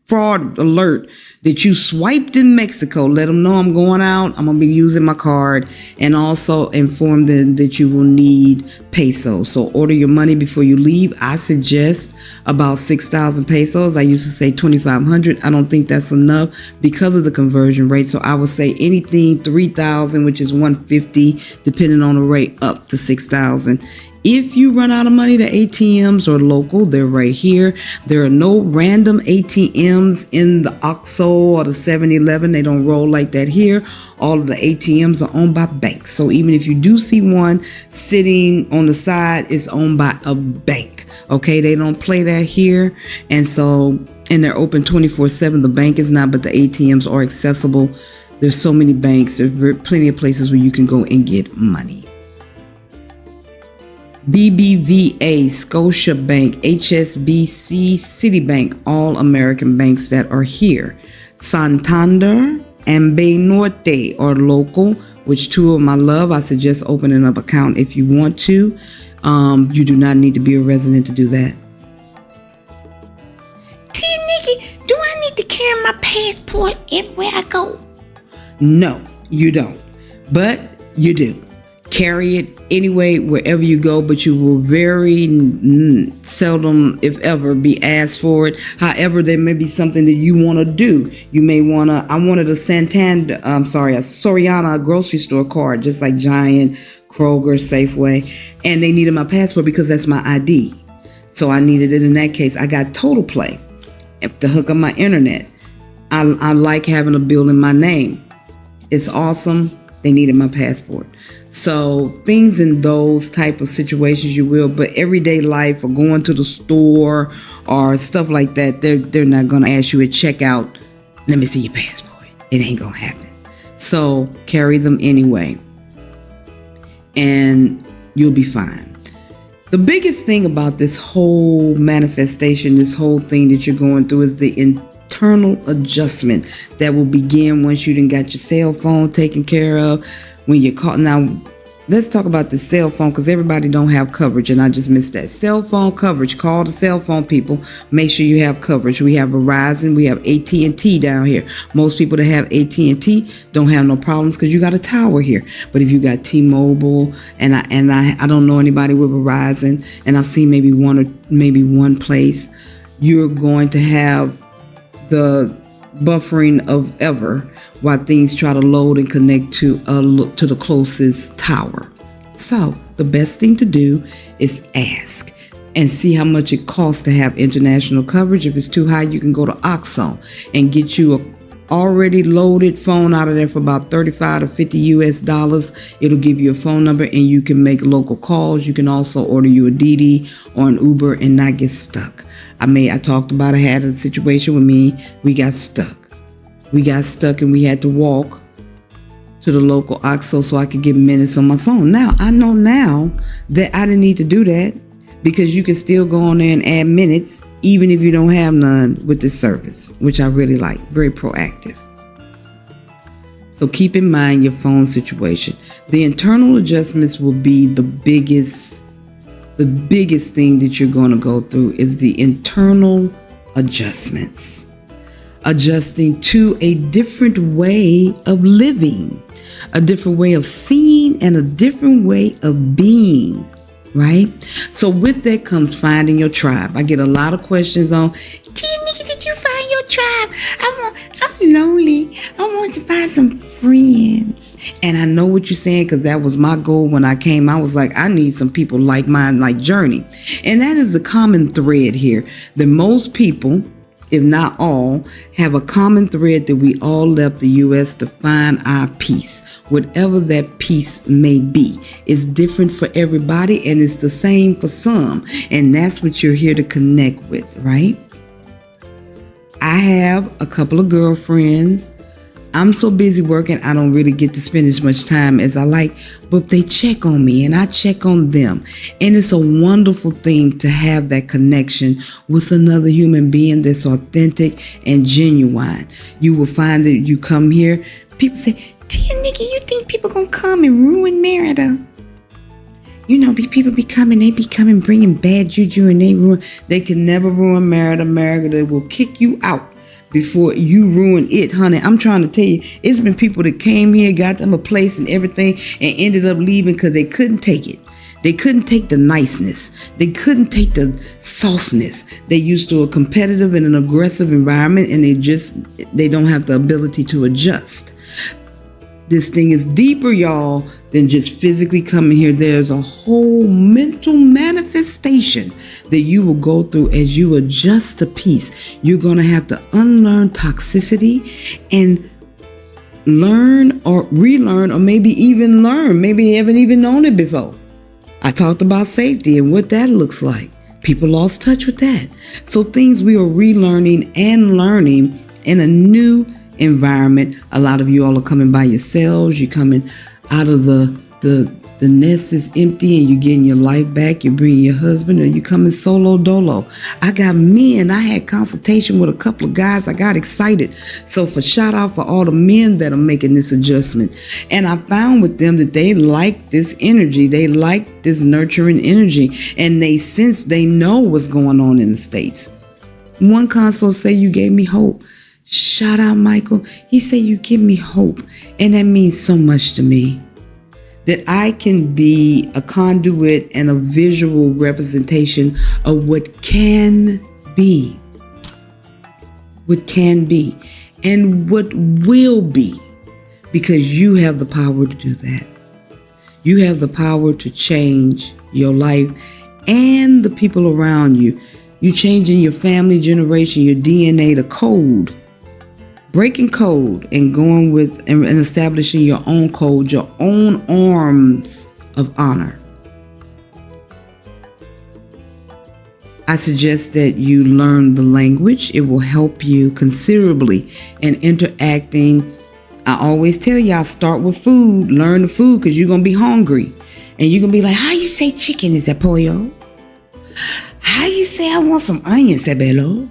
fraud alert that you swiped in Mexico. Let them know I'm going out. I'm going to be using my card, and also inform them that you will need pesos. So order your money before you leave. I suggest about 6,000 pesos. I used to say 2,500. I don't think that's enough because of the conversion rate. So I would say anything 3,000, which is 150, depending on the rate, up to 6,000. If you run out of money, the ATMs are local. They're right here. There are no random ATMs in the OXXO or the 7-Eleven. They don't roll like that here. All of the ATMs are owned by banks. So even if you do see one sitting on the side, it's owned by a bank. Okay, they don't play that here. And they're open 24/7. The bank is not, but the ATMs are accessible. There's so many banks. There's plenty of places where you can go and get money. BBVA, Scotiabank, HSBC, Citibank, all American banks that are here. Santander and Banorte are local, which two of them I love. I suggest opening up an account if you want to. You do not need to be a resident to do that. Tia Niki, do I need to carry my passport everywhere I go? No, you don't. But you do. Carry it anyway, wherever you go, but you will very seldom, if ever, be asked for it. However, there may be something that you want to do. You may want to, I wanted a Soriana grocery store card, just like Giant, Kroger, Safeway, and they needed my passport because that's my ID. So I needed it in that case. I got Total Play. to hook up my internet. I like having a bill in my name. It's awesome. They needed my passport. So things in those type of situations you will, but everyday life or going to the store or stuff like that, they're not going to ask you at checkout, let me see your passport. It ain't going to happen. So carry them anyway, and you'll be fine. The biggest thing about this whole manifestation, this whole thing that you're going through, is the internal adjustment that will begin once you done got your cell phone taken care of. When you call now, let's talk about the cell phone, because everybody don't have coverage, and I just missed that. Cell phone coverage. Call the cell phone people. Make sure you have coverage. We have Verizon. We have AT&T down here. Most people that have AT&T don't have no problems because you got a tower here. But if you got T-Mobile, and I don't know anybody with Verizon, and I've seen maybe one place, you're going to have the buffering of ever while things try to load and connect to the closest tower. So the best thing to do is ask and see how much it costs to have international coverage. If it's too high, you can go to Oxo and get you a already loaded phone out of there for about $35 to $50 US. It'll give you a phone number and you can make local calls. You can also order you a Didi or an Uber and not get stuck. I talked about, I had a situation with me. We got stuck and we had to walk to the local Oxo so I could get minutes on my phone. Now, I know now that I didn't need to do that, because you can still go on there and add minutes even if you don't have none with this service, which I really like. Very proactive. So keep in mind your phone situation. The internal adjustments will be the biggest thing that you're going to go through is the internal adjustments. Adjusting to a different way of living, a different way of seeing, and a different way of being, right? So with that comes finding your tribe. I get a lot of questions on, Tia Niki, did you find your tribe? I'm lonely. I want to find some friends. and I know what you're saying, because that was my goal when I came. I was like, I need some people like mine, like Journey. And that is a common thread here, that most people, if not all, have a common thread that we all left the U.S. to find our peace, whatever that peace may be. It's different for everybody, and it's the same for some. And that's what you're here to connect with, right? I have a couple of girlfriends. I'm so busy working, I don't really get to spend as much time as I like, but they check on me and I check on them. And it's a wonderful thing to have that connection with another human being that's authentic and genuine. You will find that you come here, people say, Tia Niki, you think people gonna come and ruin Merida? You know, people be coming, they be coming bringing bad juju, and they can never ruin Merida. Merida will kick you out before you ruin it, honey. I'm trying to tell you, it's been people that came here, got them a place and everything, and ended up leaving because they couldn't take it. They couldn't take the niceness. They couldn't take the softness. They're used to a competitive and an aggressive environment, and they don't have the ability to adjust. This thing is deeper, y'all, than just physically coming here. There's a whole mental manifestation that you will go through as you adjust to peace. You're going to have to unlearn toxicity and learn or relearn, or maybe even learn. Maybe you haven't even known it before. I talked about safety and what that looks like. People lost touch with that. So things we are relearning and learning in a new environment. A lot of you all are coming by yourselves. You're coming out of the nest is empty and you're getting your life back. You're bringing your husband, or you coming solo dolo. I got men. I had consultation with a couple of guys. I got excited. So shout out for all the men that are making this adjustment. And I found with them that they like this energy. They like this nurturing energy, and they know what's going on in the States. One consult say, you gave me hope. Shout out Michael. He said, you give me hope. And that means so much to me, that I can be a conduit and a visual representation of what can be, and what will be, because you have the power to do that. You have the power to change your life and the people around you. You changing your family generation, your DNA, the code. Breaking code and going with and establishing your own code, your own arms of honor. I suggest that you learn the language. It will help you considerably in interacting. I always tell y'all, start with food. Learn the food because you're going to be hungry. And you're going to be like, how you say chicken? Is that pollo? How you say I want some onions? Is that bello?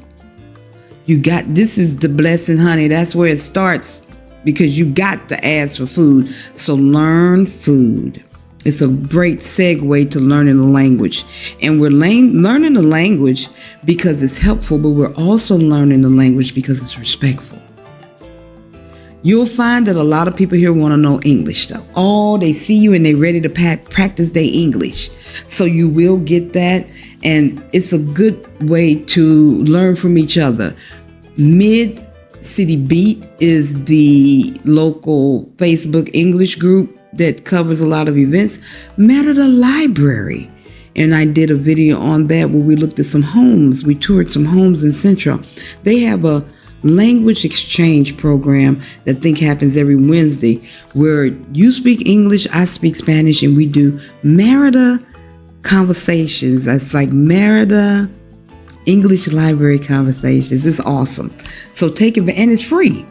This is the blessing, honey. That's where it starts because you got to ask for food. So learn food. It's a great segue to learning the language. And we're learning the language because it's helpful, but we're also learning the language because it's respectful. You'll find that a lot of people here want to know English, though. Oh, they see you and they're ready to practice their English. So you will get that. And it's a good way to learn from each other. Mid City Beat is the local Facebook English group that covers a lot of events. Merida Library. And I did a video on that where we looked at some homes. We toured some homes in Central. They have a language exchange program that I think happens every Wednesday where you speak English, I speak Spanish, and we do Merida conversations. That's like Merida English Library conversations. It's awesome. So take advantage, and it's free.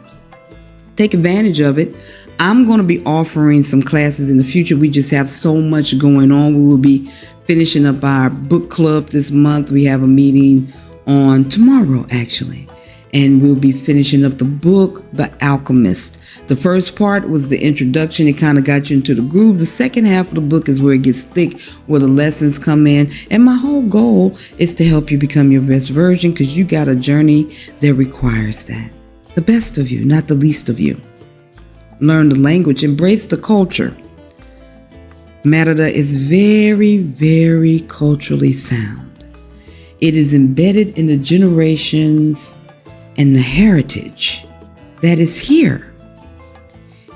Take advantage of it. I'm going to be offering some classes in the future. We just have so much going on. We will be finishing up our book club this month. We have a meeting on tomorrow, actually. And we'll be finishing up the book, The Alchemist. The first part was the introduction. It kind of got you into the groove. The second half of the book is where it gets thick, where the lessons come in. And my whole goal is to help you become your best version because you got a journey that requires that. The best of you, not the least of you. Learn the language, embrace the culture. Merida is very, very culturally sound. It is embedded in the generations and the heritage that is here.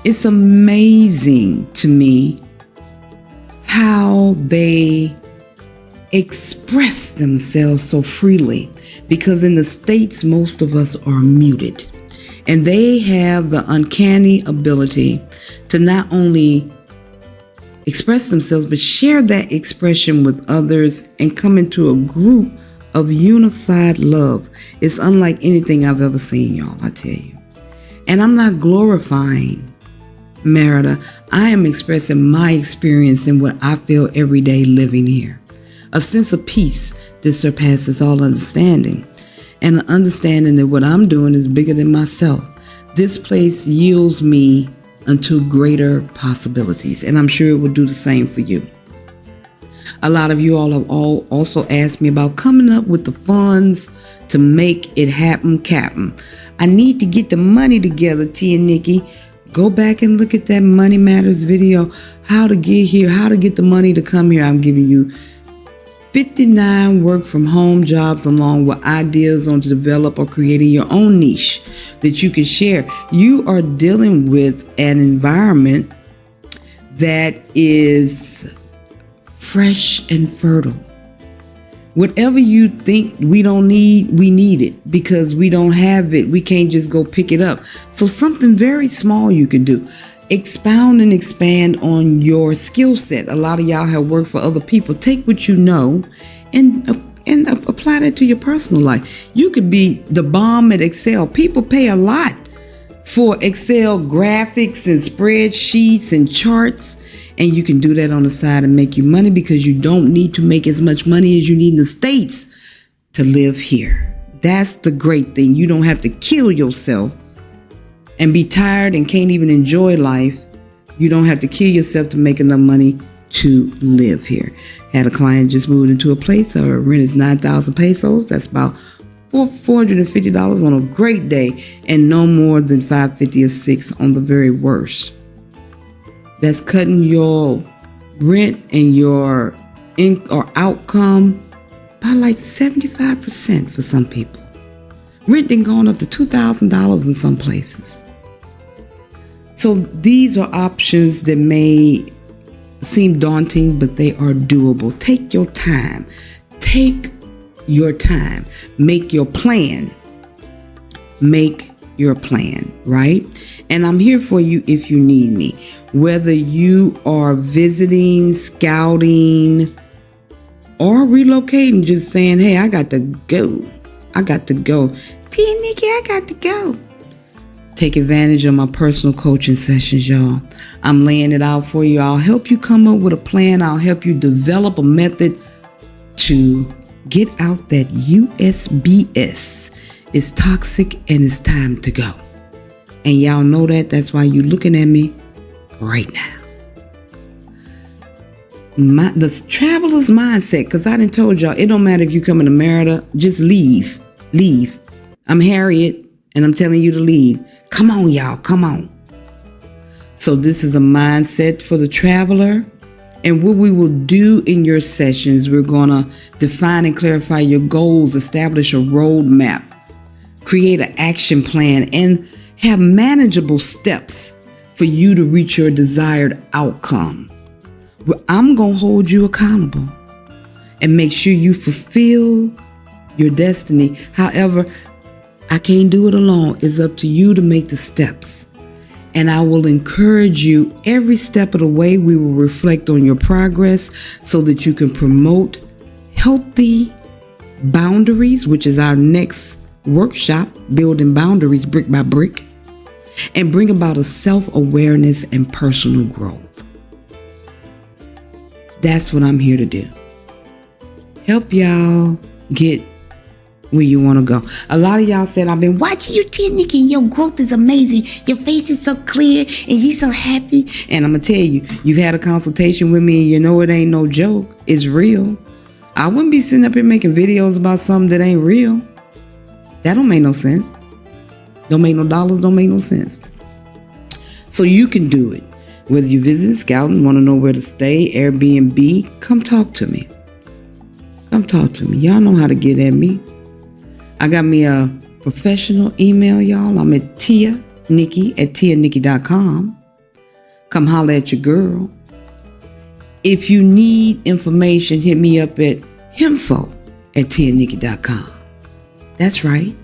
It's amazing to me how they express themselves so freely because in the States, most of us are muted. And they have the uncanny ability to not only express themselves, but share that expression with others and come into a group of unified love. It's unlike anything I've ever seen, y'all, I tell you. And I'm not glorifying Merida. I am expressing my experience and what I feel every day living here. A sense of peace that surpasses all understanding. And an understanding that what I'm doing is bigger than myself. This place yields me unto greater possibilities. And I'm sure it will do the same for you. A lot of you all have also asked me about coming up with the funds to make it happen, Captain. I need to get the money together, Tia Niki. Go back and look at that Money Matters video. How to get here, how to get the money to come here. I'm giving you 59 work from home jobs along with ideas on to develop or creating your own niche that you can share. You are dealing with an environment that is fresh and fertile. Whatever you think we don't need, we need it because we don't have it. We can't just go pick it up. So something very small you can do. Expound and expand on your skill set. A lot of y'all have worked for other people. Take what you know and apply that to your personal life. You could be the bomb at Excel. People pay a lot for Excel graphics and spreadsheets and charts. And you can do that on the side and make you money because you don't need to make as much money as you need in the States to live here. That's the great thing. You don't have to kill yourself and be tired and can't even enjoy life. You don't have to kill yourself to make enough money to live here. Had a client just moved into a place, her rent is 9,000 pesos. That's about $450 on a great day and no more than $550 or $6 on the very worst. That's cutting your rent and your outcome by like 75% for some people. Rent done gone up to $2,000 in some places. So these are options that may seem daunting, but they are doable. Take your time. Take your time. Make your plan. Make your plan, right? And I'm here for you if you need me. Whether you are visiting, scouting, or relocating, just saying, hey, I got to go. I got to go. Tia Niki, I got to go. Take advantage of my personal coaching sessions, y'all. I'm laying it out for you. I'll help you come up with a plan. I'll help you develop a method to get out that USBS. It's toxic and it's time to go. And y'all know that. That's why you're looking at me right now. The traveler's mindset, because I done told y'all, it don't matter if you coming to Merida, just leave. Leave. I'm Harriet, and I'm telling you to leave. Come on, y'all. Come on. So this is a mindset for the traveler. And what we will do in your sessions, we're going to define and clarify your goals, establish a roadmap, create an action plan, and have manageable steps for you to reach your desired outcome. I'm going to hold you accountable and make sure you fulfill your destiny. However, I can't do it alone. It's up to you to make the steps. And I will encourage you every step of the way. We will reflect on your progress so that you can promote healthy boundaries, which is our next workshop, building boundaries brick by brick, and bring about a self-awareness and personal growth. That's what I'm here to do. Help y'all get where you want to go. A lot of y'all said, I've been watching you, Tia Niki, and your growth is amazing. Your face is so clear and you so happy. And I'm going to tell you, you've had a consultation with me and you know it ain't no joke. It's real. I wouldn't be sitting up here making videos about something that ain't real. That don't make no sense. Don't make no dollars, don't make no sense. So you can do it. Whether you visit scouting, want to know where to stay, Airbnb, come talk to me. Come talk to me. Y'all know how to get at me. I got me a professional email, y'all. I'm at Tia Niki at tianiki.com. Come holler at your girl. If you need information, hit me up at info at tianiki.com. That's right.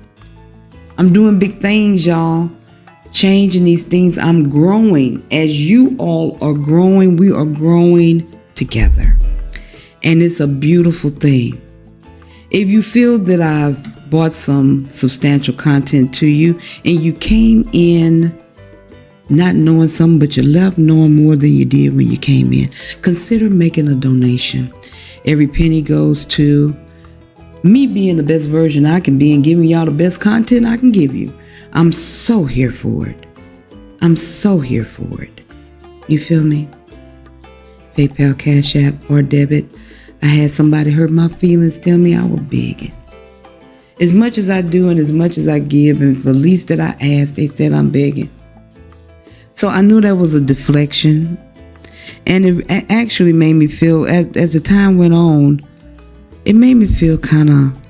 I'm doing big things, y'all. Changing these things. I'm growing. As you all are growing, we are growing together. And it's a beautiful thing. If you feel that I've brought some substantial content to you and you came in not knowing something, but you left knowing more than you did when you came in, consider making a donation. Every penny goes to me being the best version I can be and giving y'all the best content I can give you. I'm so here for it. I'm so here for it. You feel me? PayPal, Cash App, or debit. I had somebody hurt my feelings, tell me I was begging. As much as I do and as much as I give, and for the least that I asked, they said I'm begging. So I knew that was a deflection. And it actually made me feel, as the time went on, it made me feel kind of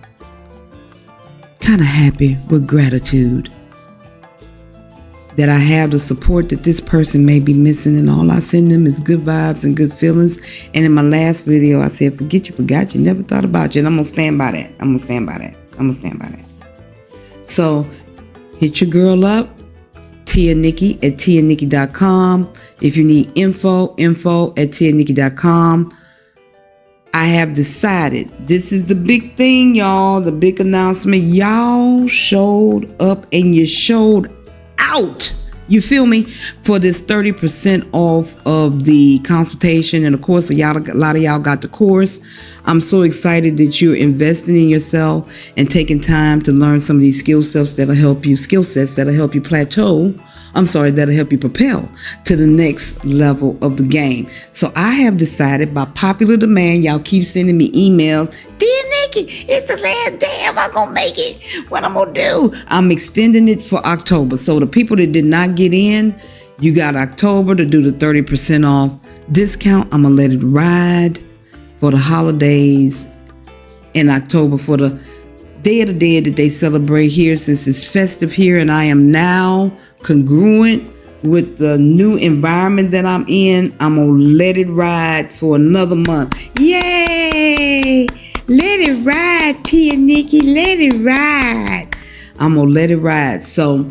happy with gratitude that I have the support that this person may be missing, and all I send them is good vibes and good feelings. And in my last video, I said, forget you forgot you, never thought about you. And I'm going to stand by that. I'm going to stand by that. I'm going to stand by that. So hit your girl up, Tia Niki at tianiki.com. If you need info at tianiki.com. I have decided, this is the big thing, y'all, the big announcement. Y'all showed up and you showed out. You feel me? For this 30% off of the consultation. And of course, a lot of y'all got the course. I'm so excited that you're investing in yourself and taking time to learn some of these skill sets that'll help you plateau. That'll help you propel to the next level of the game. So I have decided, by popular demand, y'all keep sending me emails. Tia Niki, it's the last day. Am I going to make it? What I'm going to do? I'm extending it for October. So the people that did not get in, you got October to do the 30% off discount. I'm going to let it ride for the holidays in October, for the Day of the Dead that they celebrate here, since it's festive here, and I am now congruent with the new environment that I'm in. I'm gonna let it ride for another month. Yay! Let it ride, Tia Niki. Let it ride. I'm going to let it ride. So,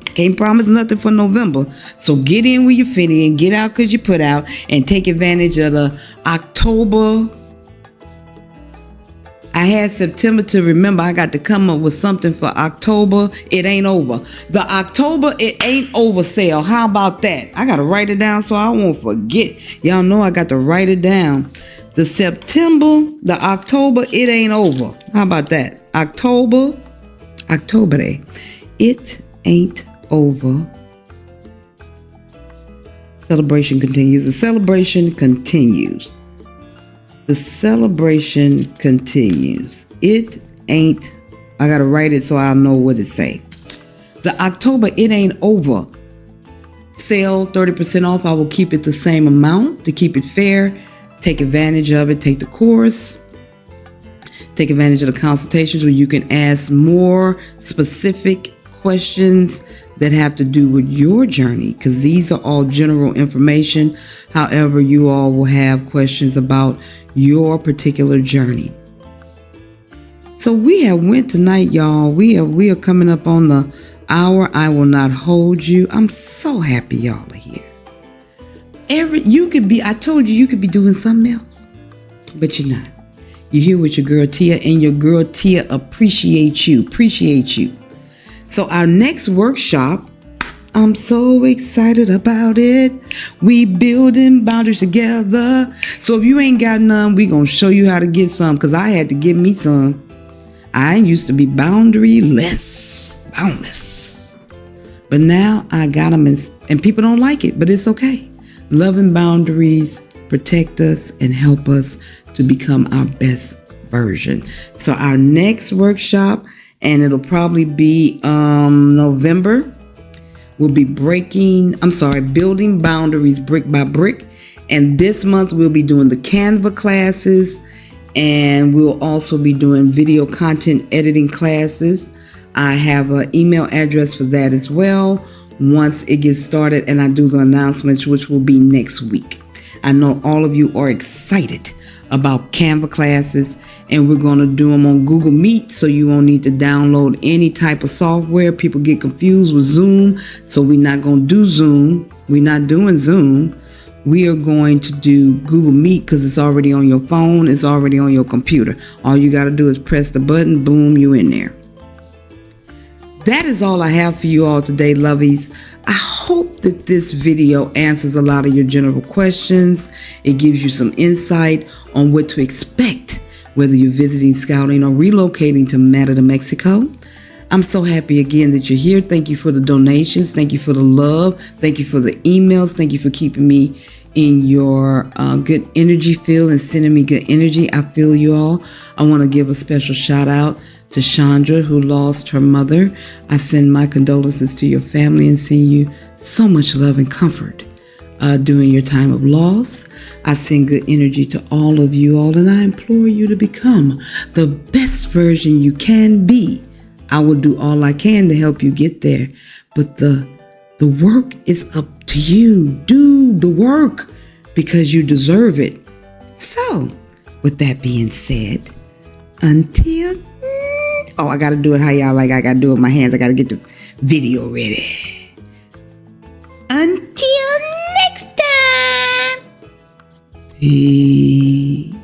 can't promise nothing for November. So get in where you fit in, get out because you put out, and take advantage of the October. I had September to remember. I got to come up with something for October. It ain't over. The October It Ain't Over sale. How about that? I got to write it down so I won't forget. Y'all know I got to write it down. The October It Ain't Over. How about that? October It Ain't Over. Celebration continues. The celebration continues. The celebration continues. It ain't. I gotta write it so I'll know what it say. The October It Ain't Over sale, 30% off. I will keep it the same amount to keep it fair. Take advantage of it. Take the course. Take advantage of the consultations where you can ask more specific questions that have to do with your journey, because these are all general information. However, you all will have questions about your particular journey. So we have went tonight, y'all. We are coming up on the hour. I will not hold you. I'm so happy y'all are here. I told you could be doing something else, but you're not. You're here with your girl Tia, and your girl Tia appreciates you. So our next workshop, I'm so excited about it. We building boundaries together. So if you ain't got none, we gonna show you how to get some, because I had to get me some. I used to be boundless. But now I got them, and people don't like it, but it's okay. Loving boundaries protect us and help us to become our best version. So our next workshop, and it'll probably be November, we'll be building boundaries brick by brick. And this month we'll be doing the Canva classes, and we'll also be doing video content editing classes. I have an email address for that as well once it gets started, and I do the announcements, which will be next week. I know all of you are excited about Canva classes, and we're going to do them on Google Meet, so you won't need to download any type of software. People get confused with Zoom, so we're not going to do Zoom. We're not doing Zoom. We are going to do Google Meet, because it's already on your phone. It's already on your computer. All you got to do is press the button. Boom, you in there. That is all I have for you all today, lovies. I hope that this video answers a lot of your general questions. It gives you some insight on what to expect, whether you're visiting, scouting, or relocating to Merida, Mexico. I'm so happy again that you're here. Thank you for the donations. Thank you for the love. Thank you for the emails. Thank you for keeping me in your good energy field and sending me good energy. I feel you all. I want to give a special shout out to Chandra, who lost her mother. I send my condolences to your family and send you so much love and comfort during your time of loss. I send good energy to all of you all, and I implore you to become the best version you can be. I will do all I can to help you get there, but the work is up to you. Do the work, because you deserve it. So, with that being said, until I got to do it how y'all like. I got to do it with my hands. I got to get the video ready. Until next time. Peace.